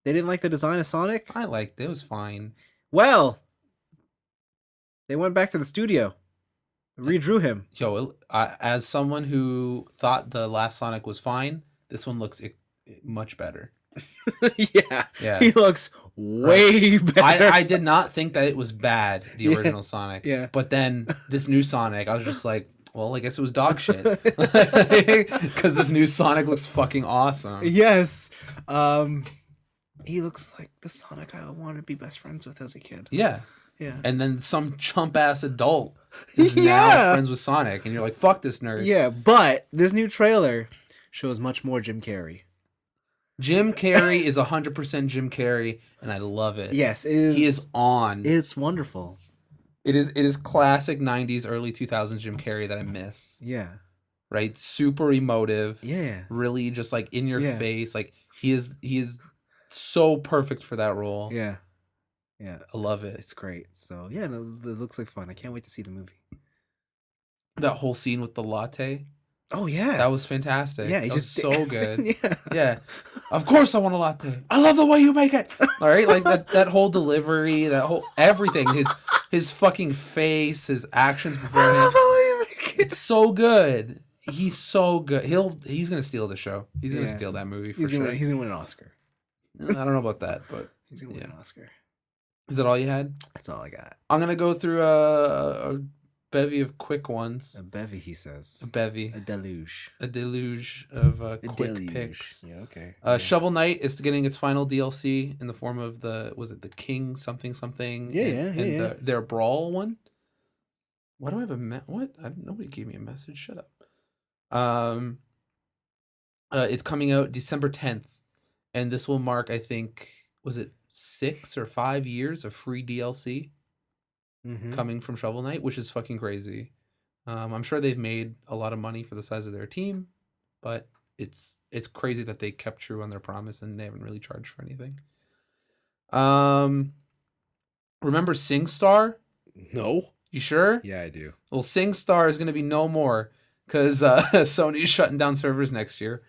They didn't like the design of Sonic? I liked it. It was fine. Well, they went back to the studio, redrew him. Yo, as someone who thought the last Sonic was fine, this one looks much better. Yeah. He looks way better. I did not think that it was bad, the original Sonic. Yeah. But then this new Sonic, I was just like, well, I guess it was dog shit. Because this new Sonic looks fucking awesome. Yes. He looks like the Sonic I wanted to be best friends with as a kid. Yeah. Yeah. And then some chump ass adult is now friends with Sonic, and you're like, fuck this nerd. Yeah, but this new trailer shows much more Jim Carrey. Jim Carrey is 100% Jim Carrey, and I love it. Yes, it is. He is on. It's wonderful. It is classic 90s, early 2000s Jim Carrey that I miss. Yeah. Right? Super emotive. Yeah. Really just like in your face. Like he is so perfect for that role. Yeah. Yeah. I love it. It's great. So yeah, no, it looks like fun. I can't wait to see the movie. That whole scene with the latte. Oh yeah. That was fantastic. Yeah, he's just so good. Yeah. Yeah. Of course I want a latte. I love the way you make it. All right, like that whole delivery, that whole everything, his fucking face, his actions before him. It's so good. He's so good. He's gonna steal the show. He's gonna steal that movie for sure. He's gonna win an Oscar. I don't know about that, but he's gonna win an Oscar. Is that all you had? That's all I got. I'm gonna go through a bevy of quick ones. A bevy, he says. A bevy. A deluge. A deluge of quick picks. Yeah, okay. Shovel Knight is getting its final DLC in the form of the King something something? Yeah. Their Brawl one. Why do I have nobody gave me a message. Shut up. It's coming out December 10th, and this will mark, I think, was it 6 or 5 years of free DLC coming from Shovel Knight, which is fucking crazy. I'm sure they've made a lot of money for the size of their team, but it's crazy that they kept true on their promise and they haven't really charged for anything. Remember SingStar? No. You sure? Yeah, I do. Well, SingStar is going to be no more because Sony's shutting down servers next year.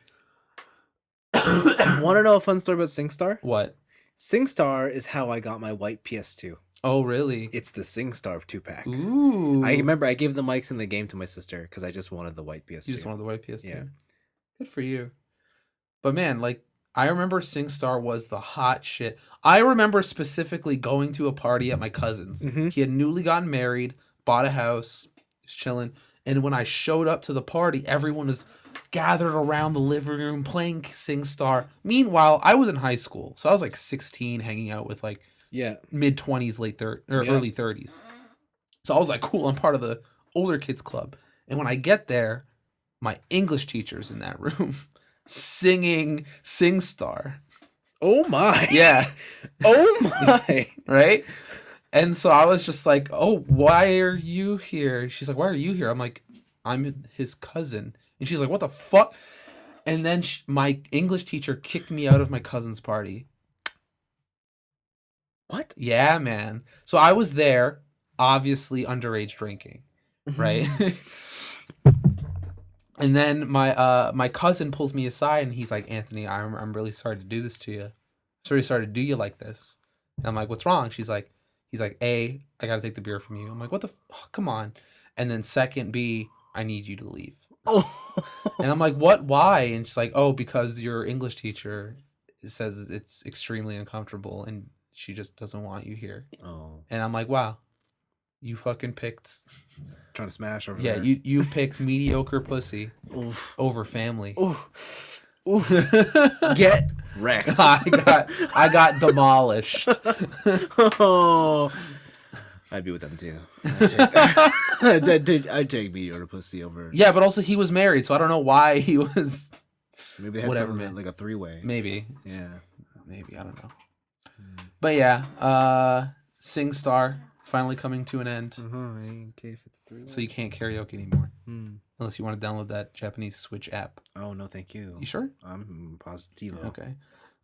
Want to know a fun story about SingStar? What? SingStar is how I got my white PS2. Oh, really? It's the SingStar 2-pack. Ooh. I remember I gave the mics in the game to my sister because I just wanted the white PS2. You just wanted the white PS2? Yeah. Good for you. But man, like, I remember SingStar was the hot shit. I remember specifically going to a party at my cousin's. Mm-hmm. He had newly gotten married, bought a house, was chilling. And when I showed up to the party, everyone was gathered around the living room playing SingStar. Meanwhile, I was in high school. So I was like 16 hanging out with like mid 20s, early 30s. So I was like, cool, I'm part of the older kids club. And when I get there, my English teacher's in that room singing SingStar. Oh my. Yeah. Oh my. Right? And so I was just like, oh, why are you here? She's like, why are you here? I'm like, I'm his cousin. And she's like, what the fuck? And then my English teacher kicked me out of my cousin's party. What? Yeah, man. So I was there, obviously underage drinking, right? And then my cousin pulls me aside and he's like, Anthony, I'm really sorry to do this to you. I'm really sorry to do you like this. And I'm like, what's wrong? He's like, A, I gotta take the beer from you. I'm like, what the come on. And then second, B, I need you to leave. Oh. And I'm like, what? Why? And she's like, oh, because your English teacher says it's extremely uncomfortable and she just doesn't want you here. Oh. And I'm like, wow, you fucking picked. Trying to smash over Yeah, there. you picked mediocre pussy over family. Oof. Oof. Get wrecked. I got demolished. Oh. I'd be with them too. I'd take mediocre pussy over. Yeah, but also he was married, so I don't know why he was. Maybe they had Whatever, something man. like a 3-way. Maybe. Yeah. Maybe, I don't know. But yeah, SingStar finally coming to an end. So you can't karaoke anymore. Unless you want to download that Japanese Switch app. Oh, no, thank you. You sure? I'm positive. Okay.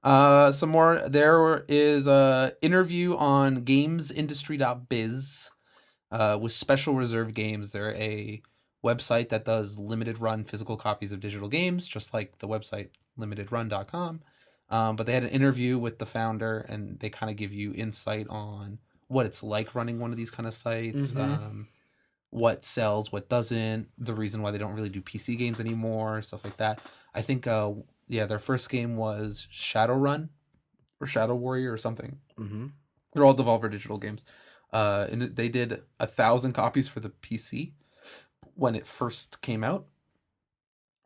Some more. There is a interview on gamesindustry.biz with Special Reserve Games. They're a website that does limited run physical copies of digital games, just like the website limitedrun.com. But they had an interview with the founder, and they kind of give you insight on what it's like running one of these kind of sites, what sells, what doesn't, the reason why they don't really do PC games anymore, stuff like that. I think, their first game was Shadowrun or Shadow Warrior or something. They're all Devolver Digital games. And they did 1,000 copies for the PC when it first came out.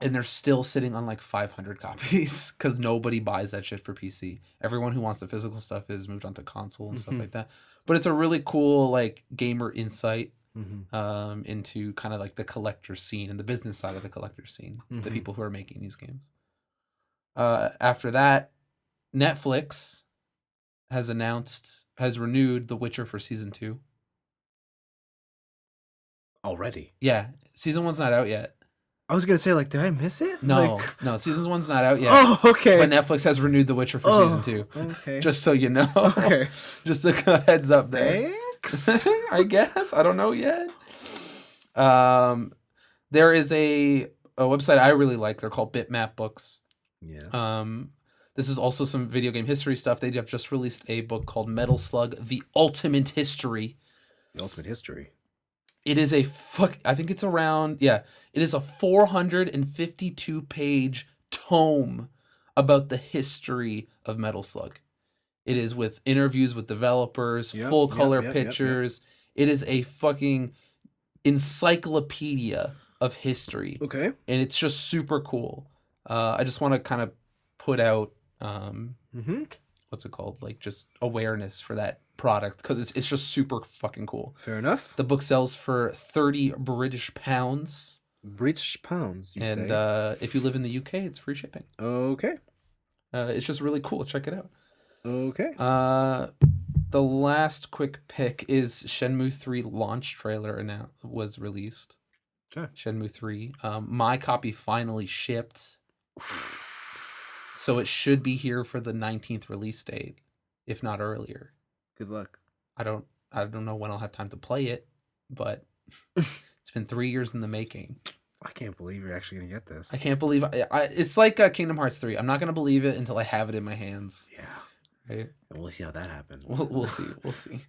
And they're still sitting on like 500 copies because nobody buys that shit for PC. Everyone who wants the physical stuff is moved on to console and stuff like that. But it's a really cool like gamer insight into kind of like the collector scene and the business side of the collector scene, the people who are making these games. After that, Netflix has renewed The Witcher for season 2. Already? Yeah, season 1's not out yet. I was gonna say, like, did I miss it? No, season 1's not out yet. Oh, okay. But Netflix has renewed The Witcher for season 2. Okay. Just so you know. Okay. Just a heads up there. Thanks. I guess. I don't know yet. There is a website I really like. They're called Bitmap Books. Yeah. This is also some video game history stuff. They have just released a book called Metal Slug: The Ultimate History. The Ultimate History. It is I think it's around, it is a 452-page tome about the history of Metal Slug. It is with interviews with developers, full color pictures. It is a fucking encyclopedia of history. Okay. And it's just super cool. I just want to kind of put out, what's it called? Like just awareness for that product because it's just super fucking cool. Fair enough. The book sells for 30 British pounds. British pounds, you say? And if you live in the UK, it's free shipping. Okay. It's just really cool. Check it out. Okay. The last quick pick is Shenmue 3 launch trailer was released. Okay. Shenmue 3. My copy finally shipped. So it should be here for the 19th release date, if not earlier. Good luck. I don't know when I'll have time to play it, but it's been 3 years in the making. I can't believe you're actually gonna get this. I can't believe it's like Kingdom Hearts 3. I'm not gonna believe it until I have it in my hands. Yeah. Right? And we'll see how that happens. We'll see. We'll see.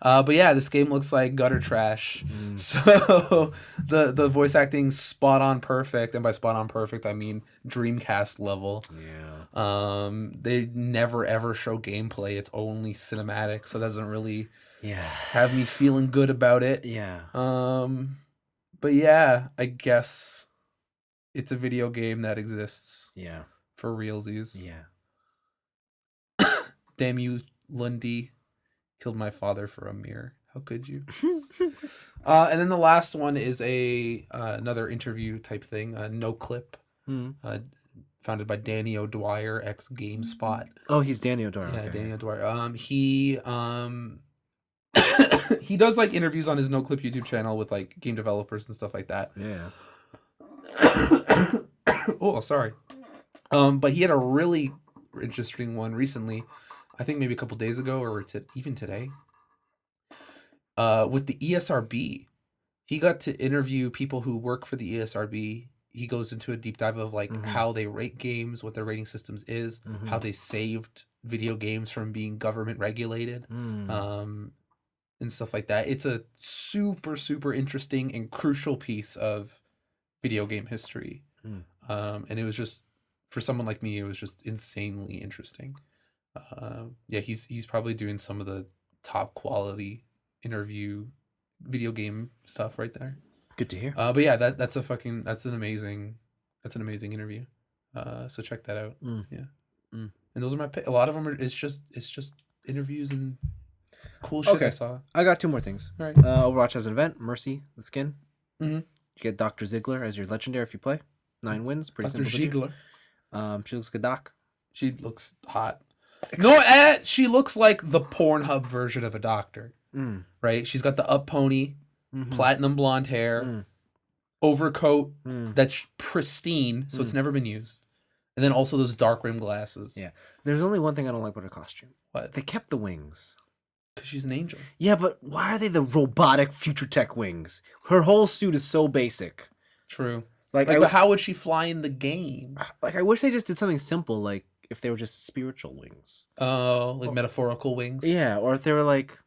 But yeah, this game looks like gutter trash. So the voice acting's spot on perfect, and by spot on perfect I mean Dreamcast level. Yeah. They never ever show gameplay. It's only cinematic, so it doesn't really have me feeling good about it. Yeah. But yeah, I guess it's a video game that exists. Yeah. For realsies. Yeah. Damn you, Lundy. Killed my father for a mirror. How could you? And then the last one is another interview type thing. No Clip. Founded by Danny O'Dwyer, ex GameSpot. Oh, he's Danny O'Dwyer. Yeah, okay. Danny O'Dwyer. He He does like interviews on his No Clip YouTube channel with like game developers and stuff like that. Yeah. Oh, sorry. But he had a really interesting one recently. I think maybe a couple days ago or even today. With the ESRB, he got to interview people who work for the ESRB. He goes into a deep dive of like how they rate games, what their rating systems is, how they saved video games from being government regulated, and stuff like that. It's a super, super interesting and crucial piece of video game history. And it was just, for someone like me, it was just insanely interesting. Yeah, he's probably doing some of the top quality interview video game stuff right there. Good to hear. But yeah, that's an amazing interview. So check that out. Yeah. And those are my a lot of them are it's just interviews and cool shit I saw. I got 2 more things. All right. Overwatch has an event. Mercy, the skin. You get Dr. Ziegler as your legendary if you play. 9 wins. Pretty Dr. simple. Ziegler. She looks good, Doc. She looks hot. No, she looks like the Pornhub version of a doctor. Right? She's got the up pony, platinum blonde hair, overcoat that's pristine, so it's never been used. And then also those dark rim glasses. Yeah. There's only one thing I don't like about her costume. What? They kept the wings. Because she's an angel. Yeah, but why are they the robotic future tech wings? Her whole suit is so basic. True. Like but how would she fly in the game? Like, I wish they just did something simple, like if they were just spiritual wings. Oh, like metaphorical wings? Yeah, or if they were like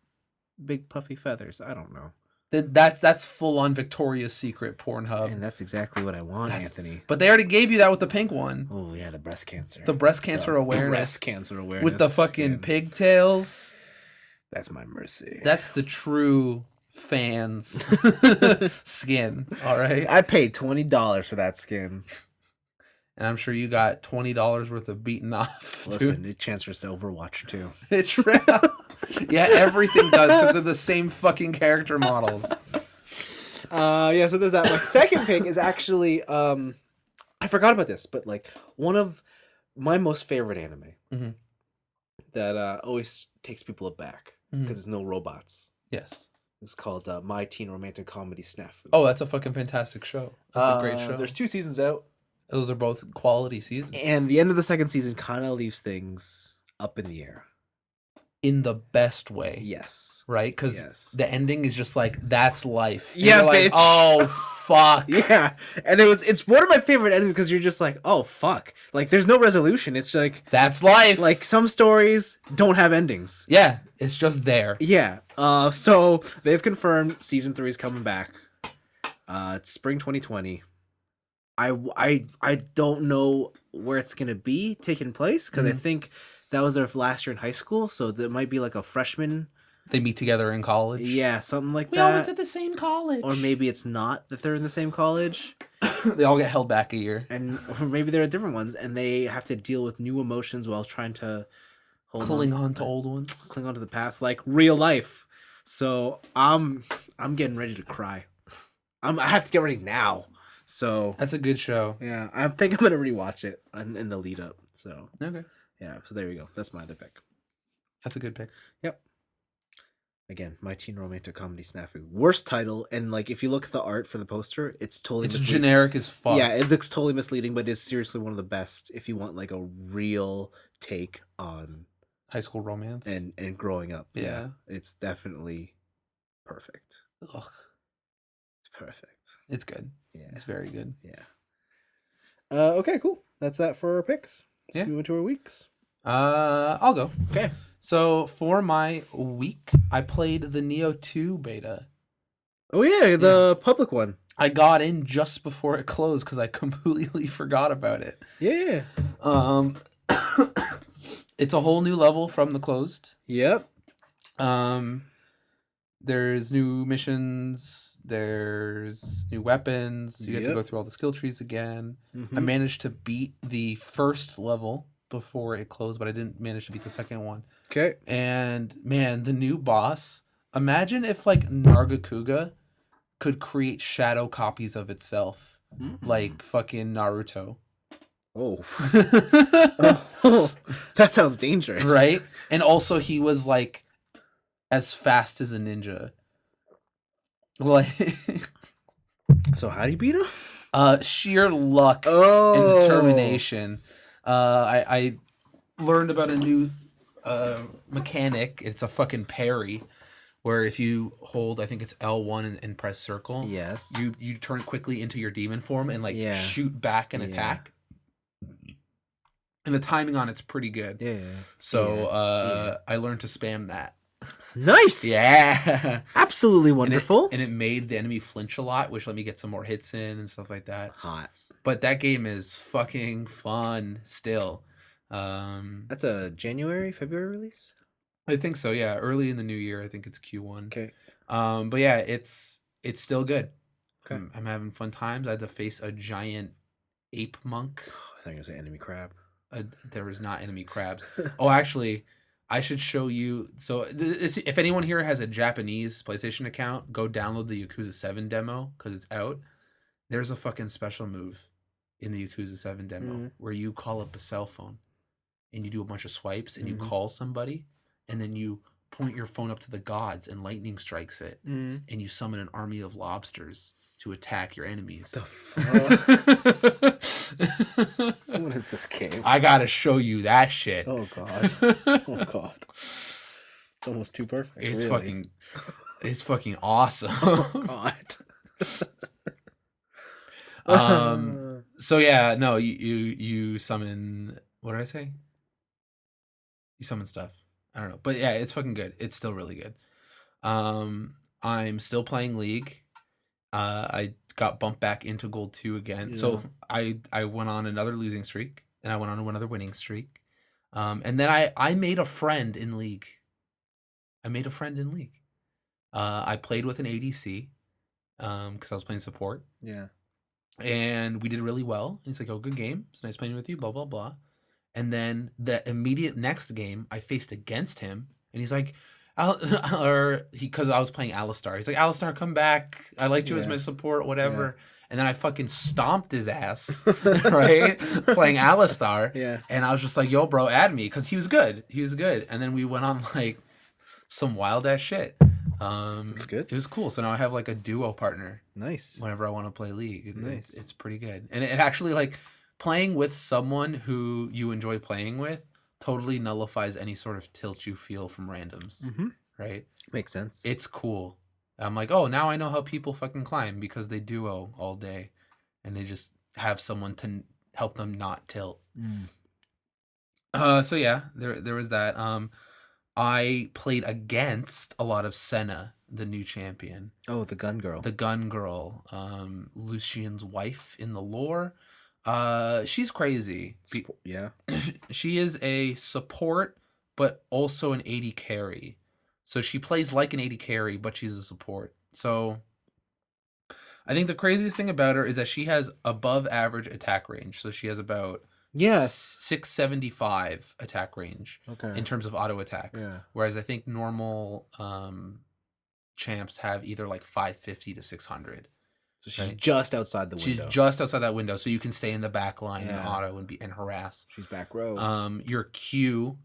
big puffy feathers. I don't know. That's full on Victoria's Secret Pornhub. And that's exactly what I want, Anthony. But they already gave you that with the pink one. Oh yeah, the breast cancer. The breast cancer awareness. Breast cancer awareness. With the fucking pigtails. That's my Mercy. That's the true fans skin. All right. I paid $20 for that skin. And I'm sure you got $20 worth of beaten off. Listen, it transfers to Overwatch too. It's real. Yeah, everything does because they're the same fucking character models. Yeah, so there's that. My second pick is actually I forgot about this, but like one of my most favorite anime that always takes people aback because there's no robots. Yes. It's called My Teen Romantic Comedy Snafu. Oh, that's a fucking fantastic show. That's a great show. There's 2 seasons out. Those are both quality seasons. And the end of the second season kind of leaves things up in the air. In the best way. Yes. Right? Because the ending is just like, that's life. And yeah, like, bitch. oh, fuck. Yeah. And it's one of my favorite endings because you're just like, oh, fuck. Like, there's no resolution. It's like... That's life. Like, some stories don't have endings. Yeah. It's just there. Yeah. So, they've confirmed season 3 is coming back. It's spring 2020. I don't know where it's going to be taking place because I think... That was their last year in high school, so there might be like a freshman. They meet together in college. Yeah, something like that. We all went to the same college. Or maybe it's not that they're in the same college. They all get held back a year. Or maybe there are different ones, and they have to deal with new emotions while trying to cling on to old ones. Cling on to the past, like real life. So I'm getting ready to cry. I have to get ready now. So that's a good show. Yeah, I think I'm gonna rewatch it in the lead up. So okay. Yeah, so there you go. That's my other pick. That's a good pick. Yep. Again, My Teen Romantic Comedy Snafu. Worst title, and like if you look at the art for the poster, it's generic as fuck. Yeah, it looks totally misleading, but it's seriously one of the best if you want like a real take on high school romance and growing up. Yeah. It's definitely perfect. Ugh. It's perfect. It's good. Yeah. It's very good. Yeah. Okay, cool. That's that for our picks. Let's move into our weeks. I'll go. Okay. So for my week, I played the Neo 2 beta. Oh yeah, the public one. I got in just before it closed because I completely forgot about it. Yeah. It's a whole new level from the closed. Yep. There's new missions. There's new weapons. You get to go through all the skill trees again. I managed to beat the first level before it closed, but I didn't manage to beat the second one. Okay. And man, the new boss. Imagine if like Nargacuga could create shadow copies of itself, like fucking Naruto. Oh. That sounds dangerous. Right? And also he was like as fast as a ninja. Like, So how do you beat him? sheer luck and Oh, determination. I learned about a new mechanic. It's a fucking parry, where if you hold, I think it's L1 and press circle, yes. you turn quickly into your demon form and like Yeah. shoot back and attack. And the timing on it's pretty good. Yeah. So Yeah. I learned to spam that. Nice. Yeah. Absolutely wonderful. And it made the enemy flinch a lot, which let me get some more hits in and stuff like that. Hot. But that game is fucking fun still. That's a January, February release? I think so, yeah. Early in the new year, I think it's Q1. Okay. But yeah, it's still good. Okay. I'm having fun times. I had to face a giant ape monk. I thought you were going to say enemy crab. There was not enemy crabs. Oh, actually, I should show you. So if anyone here has a Japanese PlayStation account, go download the Yakuza 7 demo because it's out. There's a fucking special move in the Yakuza 7 demo where you call up a cell phone and you do a bunch of swipes and you call somebody and then you point your phone up to the gods and lightning strikes it and you summon an army of lobsters to attack your enemies. What is this game? I gotta show you that shit. Oh god. Oh god. It's almost too perfect. It's really. it's fucking awesome. Oh god. So yeah, no, you summon, what did I say? You summon stuff. I don't know. But yeah, it's fucking good. It's still really good. I'm still playing League. I got bumped back into Gold 2 again. Yeah. So I went on another losing streak, and I went on another winning streak. And then I made a friend in League. I played with an ADC because I was playing support. Yeah. And we did really well. He's like, oh, good game. It's nice playing with you, blah, blah, blah. And then the immediate next game, I faced against him, and he's like, because I was playing Alistar. He's like, Alistar, come back. I liked you as my support, whatever. Yeah. And then I fucking stomped his ass, right? Playing Alistar. Yeah. And I was just like, yo, bro, add me, because he was good. And then we went on like some wild ass shit. That's good. It was cool. So now I have like a duo partner. Nice. Whenever I want to play League. Nice. It's pretty good. And it actually, like, playing with someone who you enjoy playing with totally nullifies any sort of tilt you feel from randoms. Right? Makes sense. It's cool. I'm like, oh, now I know how people fucking climb because they duo all day and they just have someone to help them not tilt. So yeah, there was that. I played against a lot of Senna, the new champion. Oh, the gun girl. Lucian's wife in the lore. She's crazy. Yeah. She is a support, but also an AD carry. So she plays like an AD carry, but she's a support. So I think the craziest thing about her is that she has above average attack range. So she has about 675 attack range in terms of auto attacks. Yeah. Whereas I think normal champs have either like 550 to 600. So she's just outside the window. She's just outside that window, so you can stay in the back line and auto and harass. She's back row. Your Q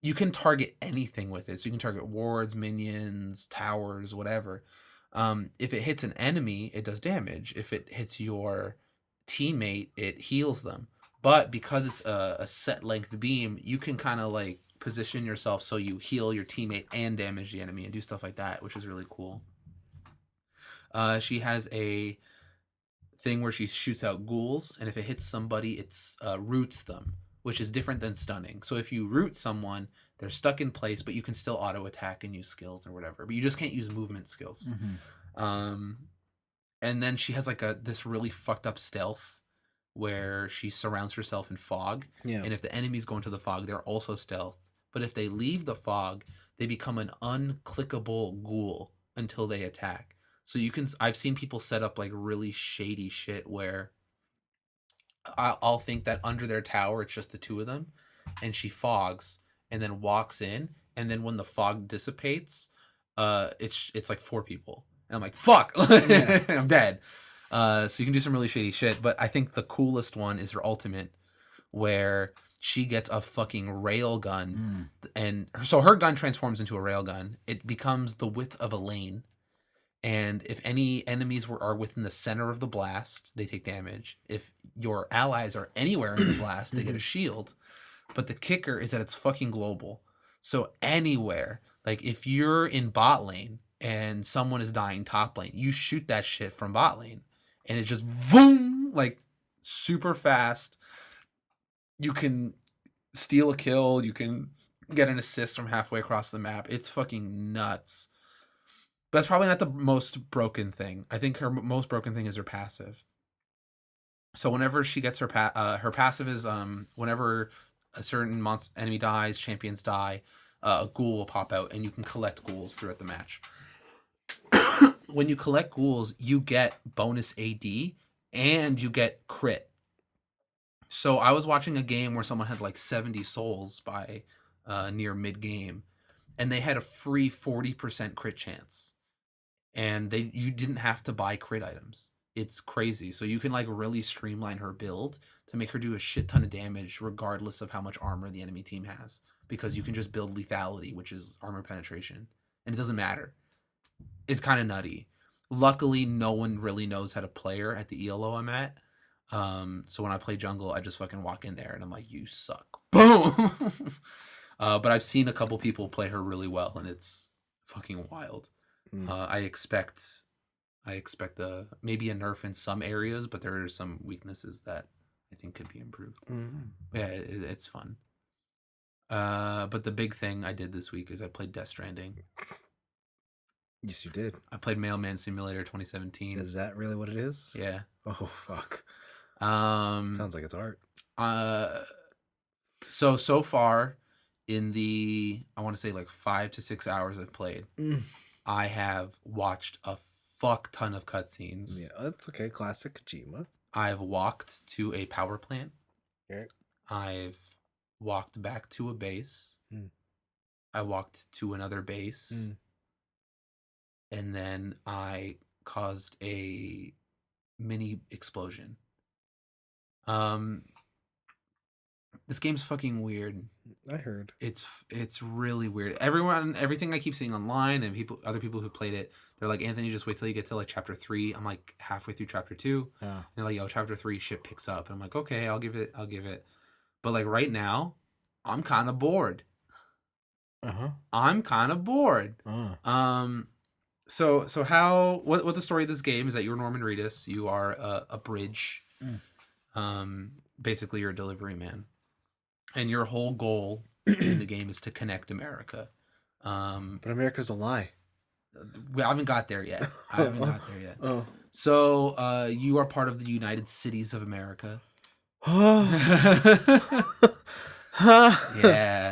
you can target anything with it. So you can target wards, minions, towers, whatever. If it hits an enemy, it does damage. If it hits your teammate, it heals them. But because it's a set length beam, you can kind of like position yourself so you heal your teammate and damage the enemy and do stuff like that, which is really cool. She has a thing where she shoots out ghouls, and if it hits somebody, it's roots them, which is different than stunning. So if you root someone, they're stuck in place, but you can still auto attack and use skills or whatever. But you just can't use movement skills. And then she has like this really fucked up stealth where she surrounds herself in fog. Yeah. And if the enemies go into the fog, they're also stealth. But if they leave the fog, they become an unclickable ghoul until they attack. So I've seen people set up like really shady shit where I'll think that under their tower, it's just the two of them, and she fogs and then walks in. And then when the fog dissipates, it's like 4 people. And I'm like, fuck, I'm dead. So you can do some really shady shit. But I think the coolest one is her ultimate, where she gets a fucking rail gun, and so her gun transforms into a rail gun. It becomes the width of a lane, and if any enemies are within the center of the blast, they take damage. If your allies are anywhere in the blast, they get a shield. But the kicker is that it's fucking global. So anywhere, like if you're in bot lane and someone is dying top lane, you shoot that shit from bot lane, and it just boom, like super fast. You can steal a kill. You can get an assist from halfway across the map. It's fucking nuts. But that's probably not the most broken thing. I think her most broken thing is her passive. So whenever she gets her passive is whenever a certain enemy dies, champions die, a ghoul will pop out, and you can collect ghouls throughout the match. When you collect ghouls, you get bonus AD and you get crit. So I was watching a game where someone had like 70 souls by near mid game, and they had a free 40% crit chance, and you didn't have to buy crit items. It's crazy. So you can like really streamline her build to make her do a shit ton of damage regardless of how much armor the enemy team has, because you can just build lethality, which is armor penetration, and it doesn't matter. It's kind of nutty. Luckily, no one really knows how to play her at the ELO I'm at. So when I play jungle, I just fucking walk in there and I'm like, you suck. Boom! But I've seen a couple people play her really well, and it's fucking wild. I expect maybe a nerf in some areas, but there are some weaknesses that I think could be improved. Yeah, it's fun. But the big thing I did this week is I played Death Stranding. Yes, you did. I played Mailman Simulator 2017. Is that really what it is? Yeah. Oh, fuck. Sounds like it's art. So far in the, I want to say like 5 to 6 hours I've played, I have watched a fuck ton of cutscenes. Yeah, that's okay. Classic Kojima. I've walked to a power plant. Okay. I've walked back to a base. I walked to another base. And then I caused a mini explosion. This game's fucking weird. I heard. It's really weird. Everything I keep seeing online and other people who played it, they're like, Anthony, just wait till you get to like chapter 3. I'm like halfway through chapter 2. And they're like, yo, chapter 3 shit picks up. And I'm like, okay, I'll give it. But like right now, I'm kind of bored. I'm kind of bored. So what the story of this game is that you're Norman Reedus. You are a bridge. Basically you're a delivery man. And your whole goal in the game is to connect America. But America's a lie. I haven't got there yet. So you are part of the United Cities of America. Yeah,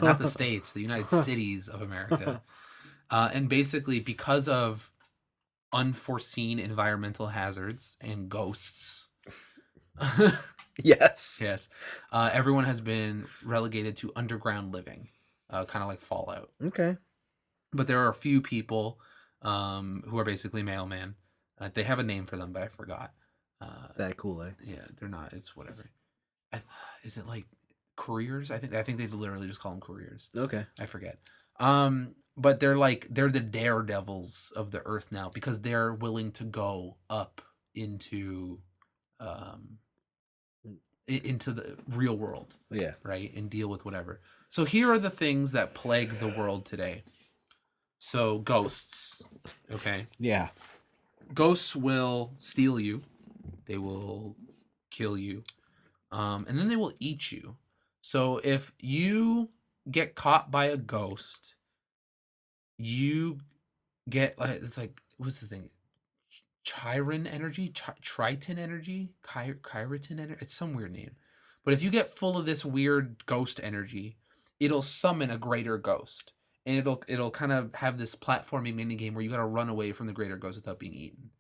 not the states, the United Cities of America. And basically, because of unforeseen environmental hazards and ghosts, yes, everyone has been relegated to underground living, kind of like Fallout. Okay. But there are a few people who are basically mailman. They have a name for them, but I forgot. That cool, eh? Yeah, they're not. It's whatever. Is it like couriers? I think they literally just call them couriers. Okay. I forget. But they're the daredevils of the earth now, because they're willing to go up into the real world. Yeah. Right? And deal with whatever. So here are the things that plague the world today. So ghosts. Okay. Yeah. Ghosts will steal you. They will kill you. And then they will eat you. So if you get caught by a ghost, you get, it's like, what's the thing? Chiron energy? Triton energy? Chirotin energy? It's some weird name. But if you get full of this weird ghost energy, it'll summon a greater ghost. And it'll kind of have this platforming minigame where you gotta run away from the greater ghost without being eaten.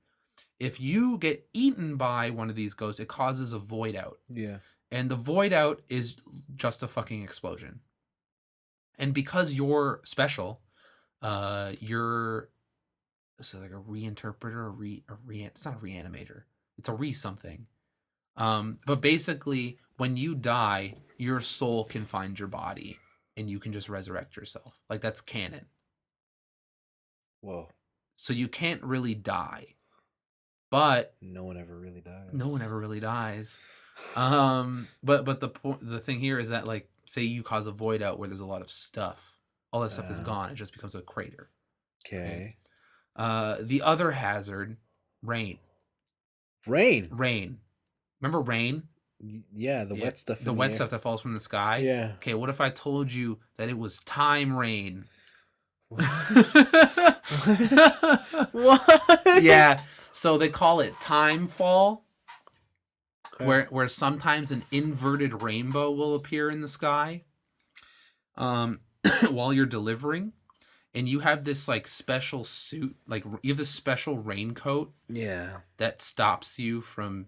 If you get eaten by one of these ghosts, it causes a void out. Yeah. And the void out is just a fucking explosion. And because you're special, you're like a reinterpreter, it's not a reanimator. It's a something. But basically, when you die, your soul can find your body, and you can just resurrect yourself. Like, that's canon. Whoa. So you can't really die, but No one ever really dies. no one ever really dies. But the thing here is that, like, say you cause a void out where there's a lot of stuff, all that stuff is gone. It just becomes a crater. Okay. The other hazard, rain. Rain. Rain. Remember rain? Yeah, the wet stuff. The wet stuff that falls from the sky. Yeah. Okay, what if I told you that it was time rain? What? Yeah. So they call it time fall. Okay. Where sometimes an inverted rainbow will appear in the sky while you're delivering, and you have this like special suit, like you have this special raincoat that stops you from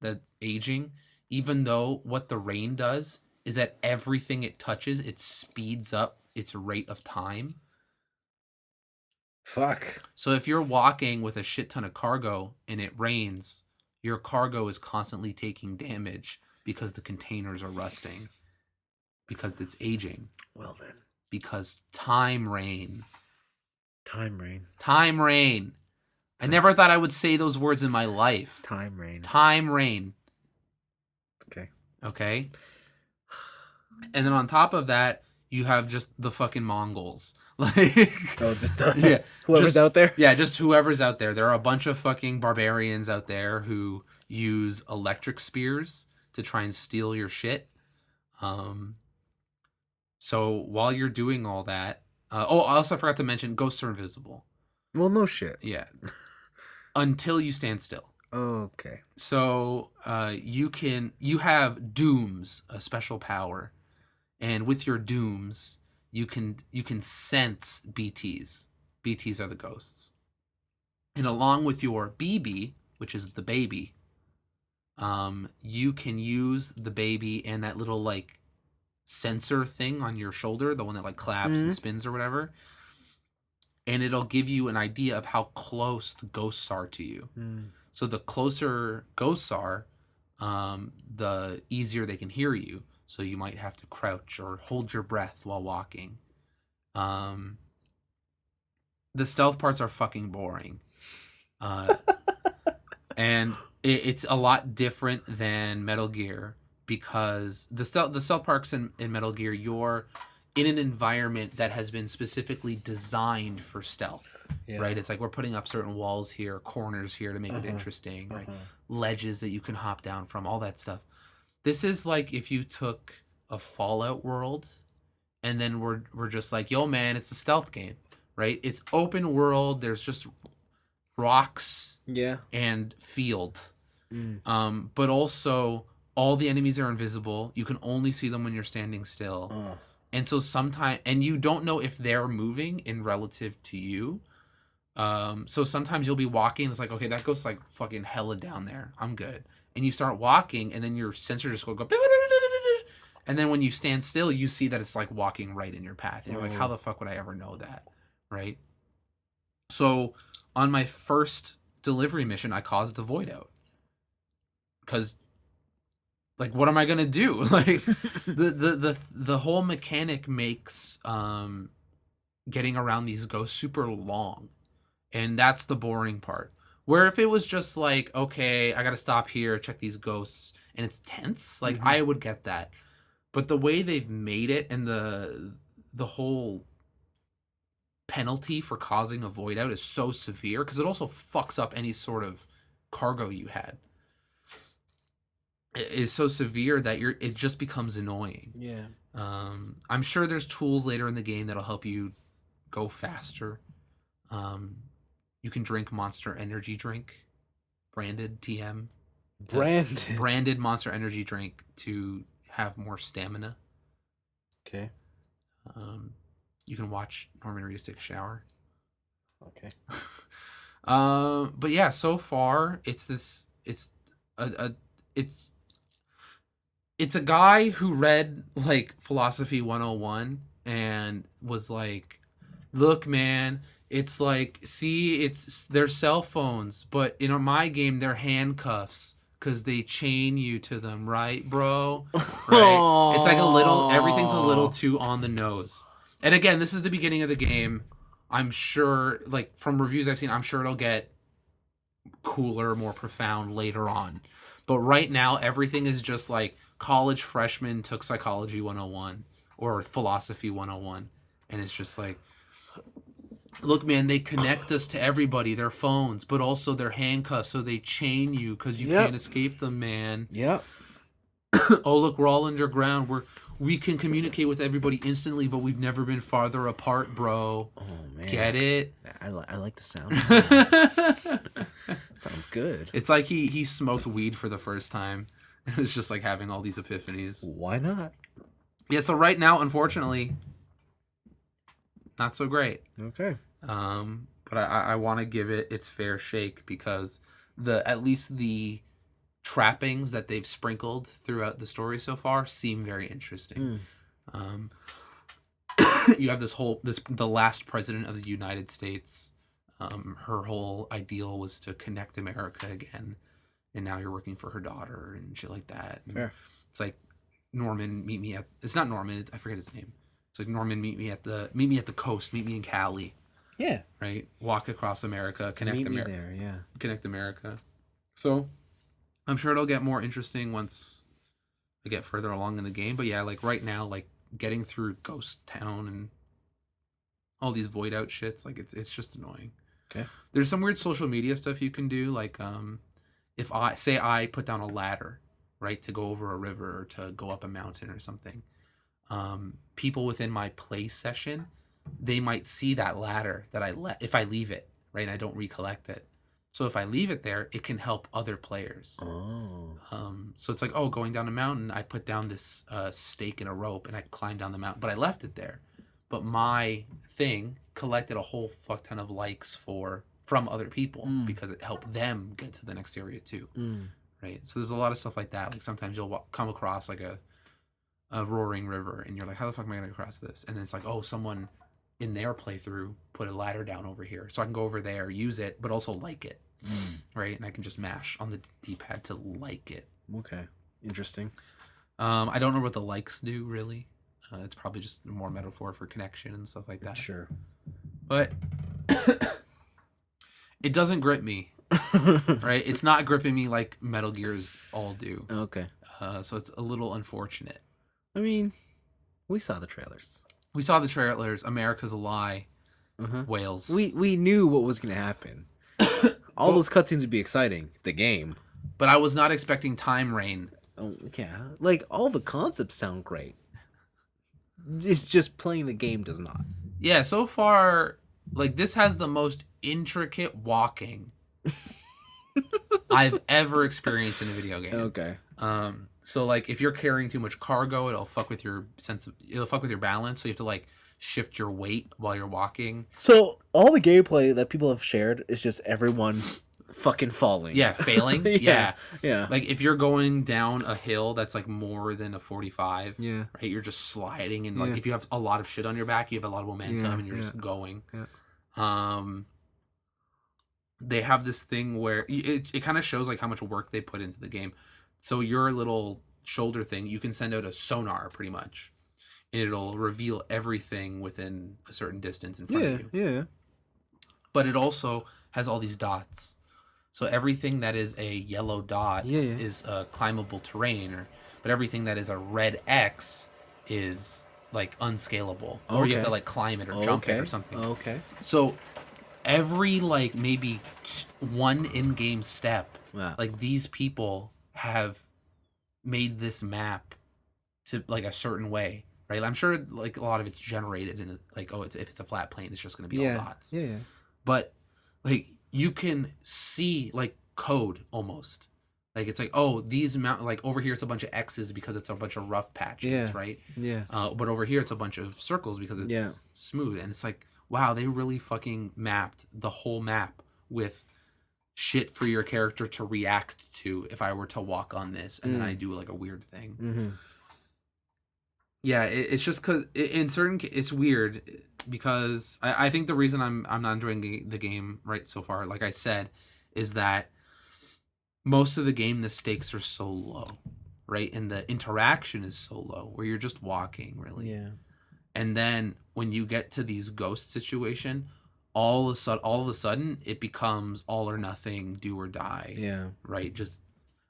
the aging, even though what the rain does is that everything it touches, it speeds up its rate of time. Fuck. So if you're walking with a shit ton of cargo and it rains, your cargo is constantly taking damage because the containers are rusting, because it's aging. Well then. Because time rain. Time rain. Time rain. I never thought I would say those words in my life. Time rain. Time rain. Okay. Okay. And then on top of that, you have just the fucking Mongols. Like, just yeah, whoever's out there. Yeah, just whoever's out there. There are a bunch of fucking barbarians out there who use electric spears to try and steal your shit. So while you're doing all that, I also forgot to mention ghosts are invisible. Well, no shit. Yeah. Until you stand still. Okay. So you have dooms, a special power, and with your dooms, you can sense BTs. BTs are the ghosts, and along with your BB, which is the baby, you can use the baby and that little like sensor thing on your shoulder, the one that like claps and spins or whatever, and it'll give you an idea of how close the ghosts are to you. So the closer ghosts are, the easier they can hear you. So you might have to crouch or hold your breath while walking. The stealth parts are fucking boring. And it's a lot different than Metal Gear because the stealth parts in Metal Gear, you're in an environment that has been specifically designed for stealth. Yeah. Right? It's like we're putting up certain walls here, corners here to make it interesting, right? Ledges that you can hop down from, all that stuff. This is like if you took a Fallout world and then we're just like, yo man, it's a stealth game, right? It's open world, there's just rocks and field. But also all the enemies are invisible. You can only see them when you're standing still. And so sometimes, and you don't know if they're moving in relative to you. So sometimes you'll be walking, it's like, okay, that goes like fucking hella down there. I'm good. And you start walking, and then your sensor just go, and then when you stand still, you see that it's like walking right in your path. And you're like, how the fuck would I ever know that? Right? So on my first delivery mission, I caused a void out. Because, like, what am I gonna do? Like, the whole mechanic makes getting around these ghosts super long. And that's the boring part. Where if it was just like, okay, I gotta stop here, check these ghosts, and it's tense, like I would get that. But the way they've made it and the whole penalty for causing a void out is so severe because it also fucks up any sort of cargo you had. It is so severe that it just becomes annoying. Yeah. I'm sure there's tools later in the game that'll help you go faster. You can drink Monster Energy drink, branded TM. Branded Monster Energy drink to have more stamina. Okay. You can watch Norman Reedus take a shower. Okay. But yeah, so far it's a guy who read like Philosophy 101 and was like, look, man, it's like, see, it's their cell phones, but in my game, they're handcuffs because they chain you to them, right, bro? Right? It's like a little, everything's a little too on the nose. And again, this is the beginning of the game. I'm sure, like, from reviews I've seen, I'm sure it'll get cooler, more profound later on. But right now, everything is just like college freshmen took psychology 101 or philosophy 101. And it's just like, look, man, they connect us to everybody, their phones, but also their handcuffs, so they chain you because you can't escape them, man. Yep. Oh, look, we're all underground. We can communicate with everybody instantly, but we've never been farther apart, bro. Oh man, get it? I like the sound. Sounds good. It's like he smoked weed for the first time. It was just like having all these epiphanies. Why not? Yeah. So right now, unfortunately, not so great. Okay. But I want to give it its fair shake because at least the trappings that they've sprinkled throughout the story so far seem very interesting. You have the last president of the United States. Her whole ideal was to connect America again, and now you're working for her daughter and shit like that. And it's like, Norman, meet me at. It's not Norman. I forget his name. It's like, Norman, meet me at the coast. Meet me in Cali. Yeah. Right. Walk across America. Connect America. There. Yeah. Connect America. So, I'm sure it'll get more interesting once I get further along in the game. But yeah, like right now, like getting through Ghost Town and all these void out shits, like it's just annoying. Okay. There's some weird social media stuff you can do, like if I put down a ladder, right, to go over a river or to go up a mountain or something. People within my play session, they might see that ladder that if I leave it, right, and I don't recollect it. So if I leave it there, it can help other players. Oh. So it's like, oh, going down a mountain, I put down this stake and a rope and I climbed down the mountain, but I left it there. But my thing collected a whole fuck ton of likes from other people because it helped them get to the next area too. Right? So there's a lot of stuff like that. Like sometimes you'll come across like a roaring river and you're like, how the fuck am I going to cross this? And then it's like, oh, someone in their playthrough put a ladder down over here. So I can go over there, use it, but also like it. Right? And I can just mash on the D-pad to like it. Okay. Interesting. I don't know what the likes do, really. It's probably just more metaphor for connection and stuff like that. Sure. But it doesn't grip me. Right? It's not gripping me like Metal Gears all do. Okay. So it's a little unfortunate. I mean, we saw the trailers. We saw the trailers. America's a Lie. Whales. We knew what was going to happen. All those cutscenes would be exciting. The game. But I was not expecting Time Rain. Oh, yeah. Like, all the concepts sound great. It's just playing the game does not. Yeah, so far, like, this has the most intricate walking I've ever experienced in a video game. Okay. So, like, if you're carrying too much cargo, it'll fuck with your balance. So you have to, like, shift your weight while you're walking. So all the gameplay that people have shared is just everyone fucking falling. Yeah, failing. Yeah. Yeah. Like if you're going down a hill that's like more than a 45, yeah, right? You're just sliding, and like if you have a lot of shit on your back, you have a lot of momentum, and you're just going. Yeah. They have this thing where it kind of shows like how much work they put into the game. So your little shoulder thing, you can send out a sonar pretty much. And it'll reveal everything within a certain distance in front of you. Yeah. But it also has all these dots. So everything that is a yellow dot is climbable terrain, but everything that is a red X is like unscalable, or you have to like climb it or jump it or something. Okay. So every like maybe one in-game step, like these people have made this map to like a certain way. Right, I'm sure like a lot of it's generated in like, oh, if it's a flat plane, it's just gonna be all dots. Yeah. But like you can see like code almost. Like it's like, oh, these like over here it's a bunch of X's because it's a bunch of rough patches, right? Yeah. But over here it's a bunch of circles because it's smooth, and it's like, wow, they really fucking mapped the whole map with shit for your character to react to if I were to walk on this and then I do like a weird thing. Mm-hmm. Yeah, it's just because in certain it's weird because I think the reason I'm not enjoying the game right so far, like I said, is that most of the game, the stakes are so low, right? And the interaction is so low where you're just walking, really. Yeah. And then when you get to these ghost situation, all of a sudden, it becomes all or nothing, do or die. Yeah. Right? Just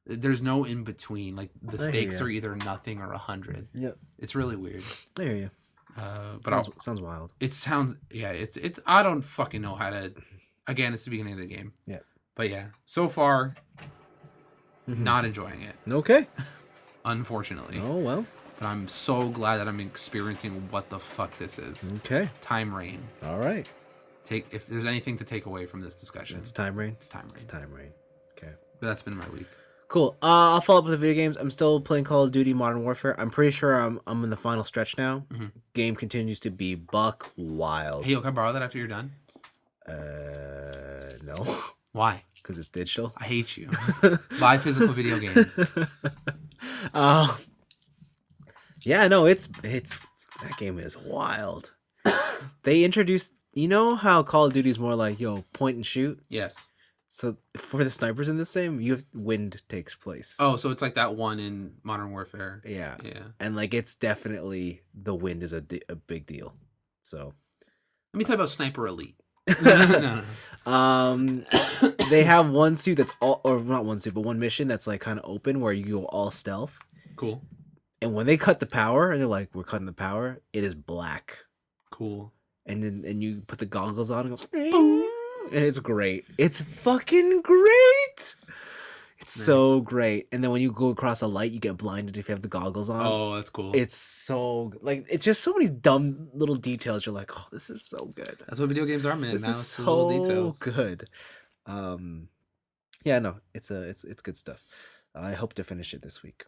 there's no in between. Like the I hear stakes ya. are either nothing or 100. Yep. It's really weird. I hear you. But Sounds wild. it sounds it's I don't fucking know how to. Again, it's the beginning of the game. Yeah. But yeah, so far, not enjoying it. Okay. Unfortunately. Oh well. But I'm so glad that I'm experiencing what the fuck this is. Okay. Time Rain. All right. If there's anything to take away from this discussion, It's Time Rain. it's Time Rain. It's Time Rain. Okay. But that's been my week. Cool. I'll follow up with the video games. I'm still playing Call of Duty Modern Warfare. I'm pretty sure I'm in the final stretch now. Mhm. Game continues to be buck wild. Hey, yo, can I borrow that after you're done? No, Why? because it's digital. I hate you. Buy physical video games. Yeah, no, it's that game is wild. They introduced, you know how Call of Duty is more like, yo, point and shoot. Yes. So for the snipers in the same, wind takes place. Oh, so it's like that one in Modern Warfare. Yeah. Yeah. And like it's definitely the wind is a big deal. So Let me tell you about Sniper Elite. No. they have one suit that's all, or not one suit, but one mission that's like kind of open where you go all stealth. Cool. And when they cut the power, and they're like, "We're cutting the power," it is black. Cool. And then you put the goggles on and it goes, and it's great. It's fucking great. It's so great. And then when you go across a light, you get blinded if you have the goggles on. Oh, that's cool. It's so like it's just so many dumb little details. You're like, oh, this is so good. That's what video games are, man. This now is it's the little so details. good. Yeah, no, it's good stuff. I hope to finish it this week.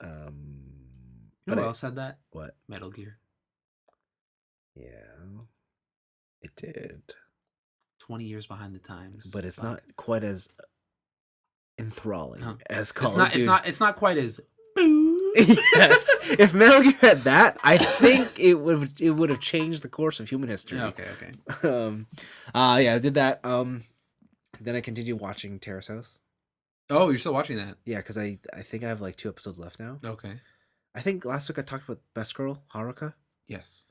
You know who else had that? What? Metal Gear. Yeah, it did. 20 years behind the times. But it's not quite as enthralling No. as Call of Duty. It's not quite as Yes. If Metal Gear had that, I think it would have changed the course of human history. Yeah, okay. Yeah, I did that. Then I continued watching Terrace House. Oh, you're still watching that? Yeah, because I think I have like 2 episodes left now. Okay. I think last week I talked about Best Girl, Haruka. Yes.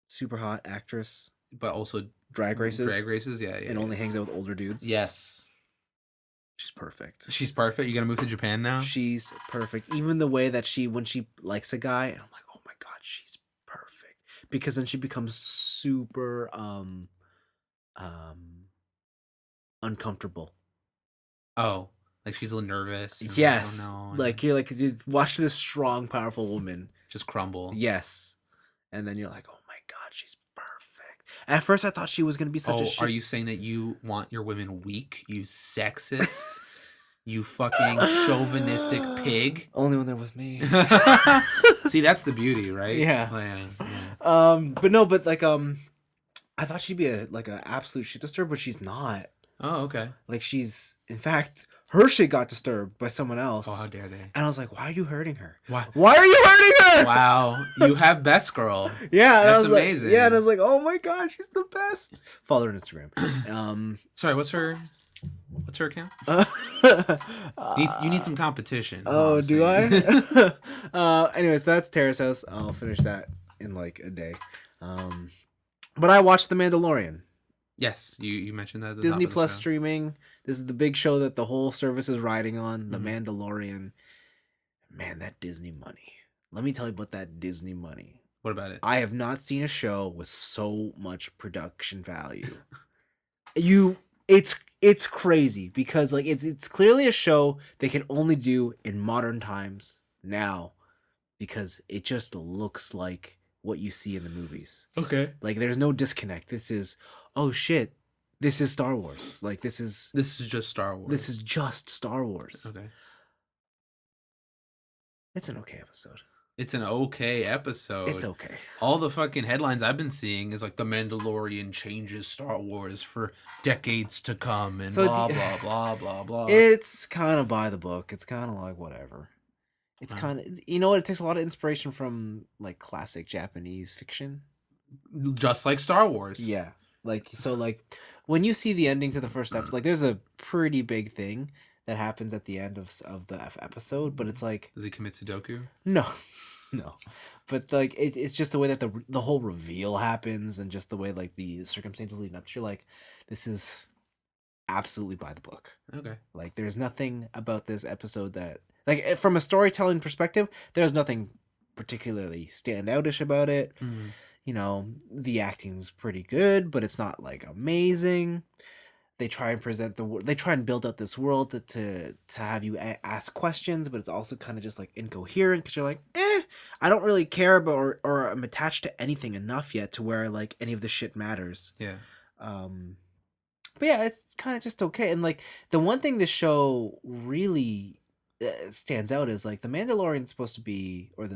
Super hot actress. But also Drag races. yeah. And only hangs out with older dudes. Yes. She's perfect. She's perfect. You gonna move to Japan now? She's perfect. Even the way that when she likes a guy, and I'm like, oh my god, she's perfect. Because then she becomes super uncomfortable. Oh, like she's a little nervous. Yes. I don't know, Like you're like, you watch this strong, powerful woman. just crumble. Yes. And then you're like, oh my god, she's perfect. At first I thought she was gonna be such a shit. Are you saying that you want your women weak? You sexist? You fucking chauvinistic pig? Only when they're with me. See, that's the beauty, right? Yeah. Yeah. But I thought she'd be an absolute shit disturber, but she's not. Oh, okay. Like she's, in fact, her shit got disturbed by someone else. Oh, how dare they? And I was like, why are you hurting her? Why? Why are you hurting her? Wow, you have Best Girl. Yeah, and That's I was amazing. Like, yeah, and I was like, oh my god, she's the best. Follow her on Instagram. Sorry, what's her account? You need some competition. Oh, do I? Anyways, that's Terrace House. I'll finish that in like a day. But I watched The Mandalorian. Yes, you mentioned that. At the Disney top of the Plus show. streaming. This is the big show that the whole service is riding on. The Mandalorian. Man, that Disney money. Let me tell you about that Disney money. What about it? I have not seen a show with so much production value. It's crazy because like it's clearly a show they can only do in modern times now because it just looks like what you see in the movies. Okay. Like there's no disconnect. This is oh shit. This is Star Wars. Like this is just Star Wars. This is just Star Wars. Okay. It's an okay episode. It's an okay episode. It's okay. All the fucking headlines I've been seeing is like The Mandalorian changes Star Wars for decades to come and So blah blah blah blah blah. It's kind of by the book. It's kind of like whatever. It's Wow. kind of, you know what? It takes a lot of inspiration from like classic Japanese fiction. Just like Star Wars. Yeah. Like, so like when you see the ending to the first episode, like there's a pretty big thing that happens at the end of the episode, but it's like Does he commit Sudoku? no, no, but like it's just the way that the whole reveal happens, and just the way like the circumstances leading up to. You're like, this is absolutely by the book. Okay. Like, there's nothing about this episode that, like, from a storytelling perspective, there's nothing particularly standoutish about it. Mm. You know, the acting's pretty good, but it's not like amazing. They try and they try and build out this world to have you ask questions, but it's also kind of just like incoherent because you're like, I don't really care about or I'm attached to anything enough yet to where like any of this shit matters. Yeah. But yeah, it's kind of just okay. And like the one thing this show really stands out is like the Mandalorian's supposed to be, or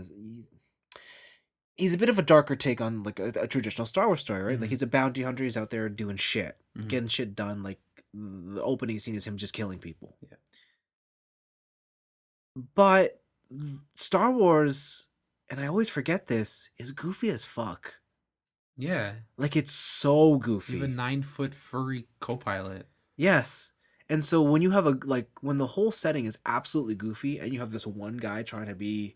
he's a bit of a darker take on like a traditional Star Wars story, right? Like he's a bounty hunter. He's out there doing shit, getting shit done. Like the opening scene is him just killing people. Yeah. But Star Wars, and I always forget this, is goofy as fuck. Yeah. Like it's so goofy. You have a 9-foot furry co-pilot. Yes. And so when you have when the whole setting is absolutely goofy and you have this one guy trying to be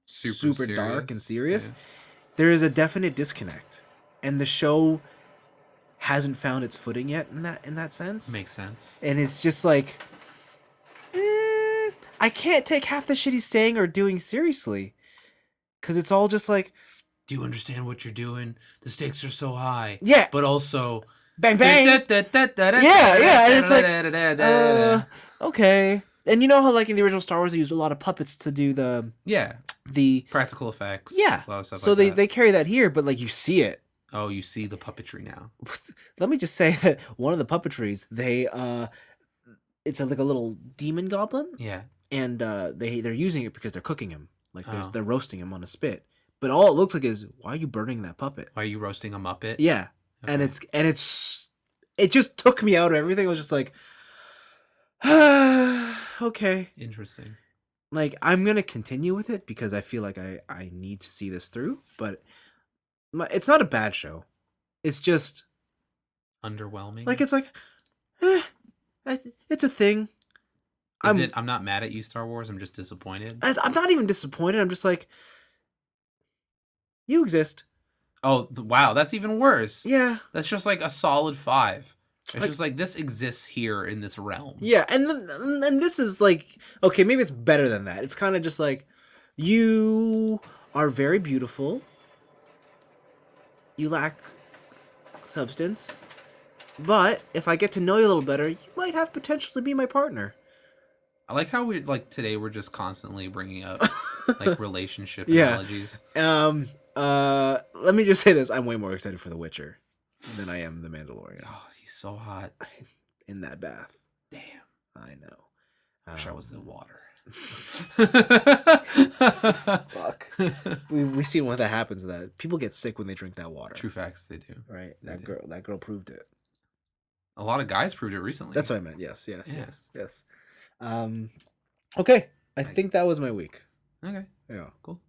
super dark and serious, there is a definite disconnect. And the show hasn't found its footing yet in that sense. Makes sense. And it's just like, I can't take half the shit he's saying or doing seriously. Because it's all just like, do you understand what you're doing? The stakes are so high. Yeah. But also, bang bang. Yeah. And it's like, okay. And you know how like in the original Star Wars they used a lot of puppets to do the practical effects. Yeah. A lot of stuff. So like that. they carry that here, but like you see it. Oh, you see the puppetry now. Let me just say that one of the puppetries, it's like a little demon goblin. Yeah. And they're using it because they're cooking him. Like they're roasting him on a spit. But all it looks like is, why are you burning that puppet? Why are you roasting a Muppet? Yeah. Okay. And it just took me out of everything. I was just like, okay. Interesting. Like, I'm going to continue with it because I feel like I need to see this through. But it's not a bad show. It's just underwhelming. Like, it's like, it's a thing. I'm not mad at you, Star Wars. I'm just disappointed. I'm not even disappointed. I'm just like, you exist. Oh, wow. That's even worse. Yeah. That's just like a solid 5. It's just like, this exists here in this realm. Yeah. And this is like, okay, maybe it's better than that. It's kind of just like, you are very beautiful. You lack substance. But if I get to know you a little better, you might have potential to be my partner. I like how today we're just constantly bringing up like relationship analogies. Let me just say this: I'm way more excited for The Witcher than I am The Mandalorian. Oh, he's so hot in that bath. Damn, I know. Wish I was in the water. Fuck. We see when that happens. That people get sick when they drink that water. True facts, they do. Right. That girl proved it. A lot of guys proved it recently. That's what I meant. Yes. Okay. I think that was my week. Okay. Yeah. Cool.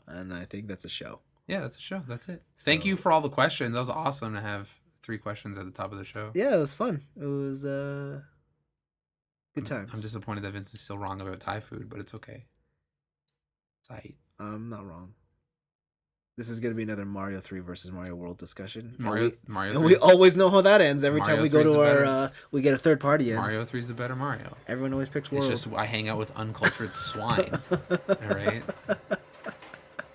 And I think that's a show. Yeah, that's a show. That's it. Thank you for all the questions. That was awesome to have 3 questions at the top of the show. Yeah, it was fun. It was good times. I'm disappointed that Vince is still wrong about Thai food, but it's okay. It's aight. I'm not wrong. This is going to be another Mario 3 versus Mario World discussion. Mario and we always know how that ends. Every time we go to our, we get a third party in. Mario 3 is the better Mario. Everyone always picks World. It's just I hang out with uncultured swine. All right?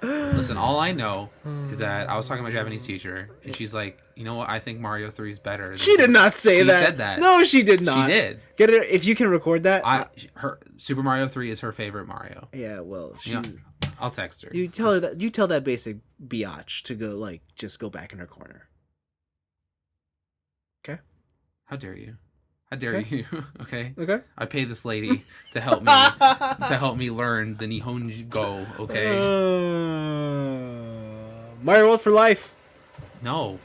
Listen, all I know is that I was talking to my Japanese teacher, and she's like, you know what? I think Mario 3 is better. She did not say that. She said that. No, she did not. She did. Get it if you can record that. Her Super Mario 3 is her favorite Mario. Yeah, well, I'll text her. You tell her that. You tell that basic biatch to go just go back in her corner. Okay. How dare you? How dare you? Okay. Okay. I pay this lady to help me learn the Nihonji Go. Okay. Mario World for life. No.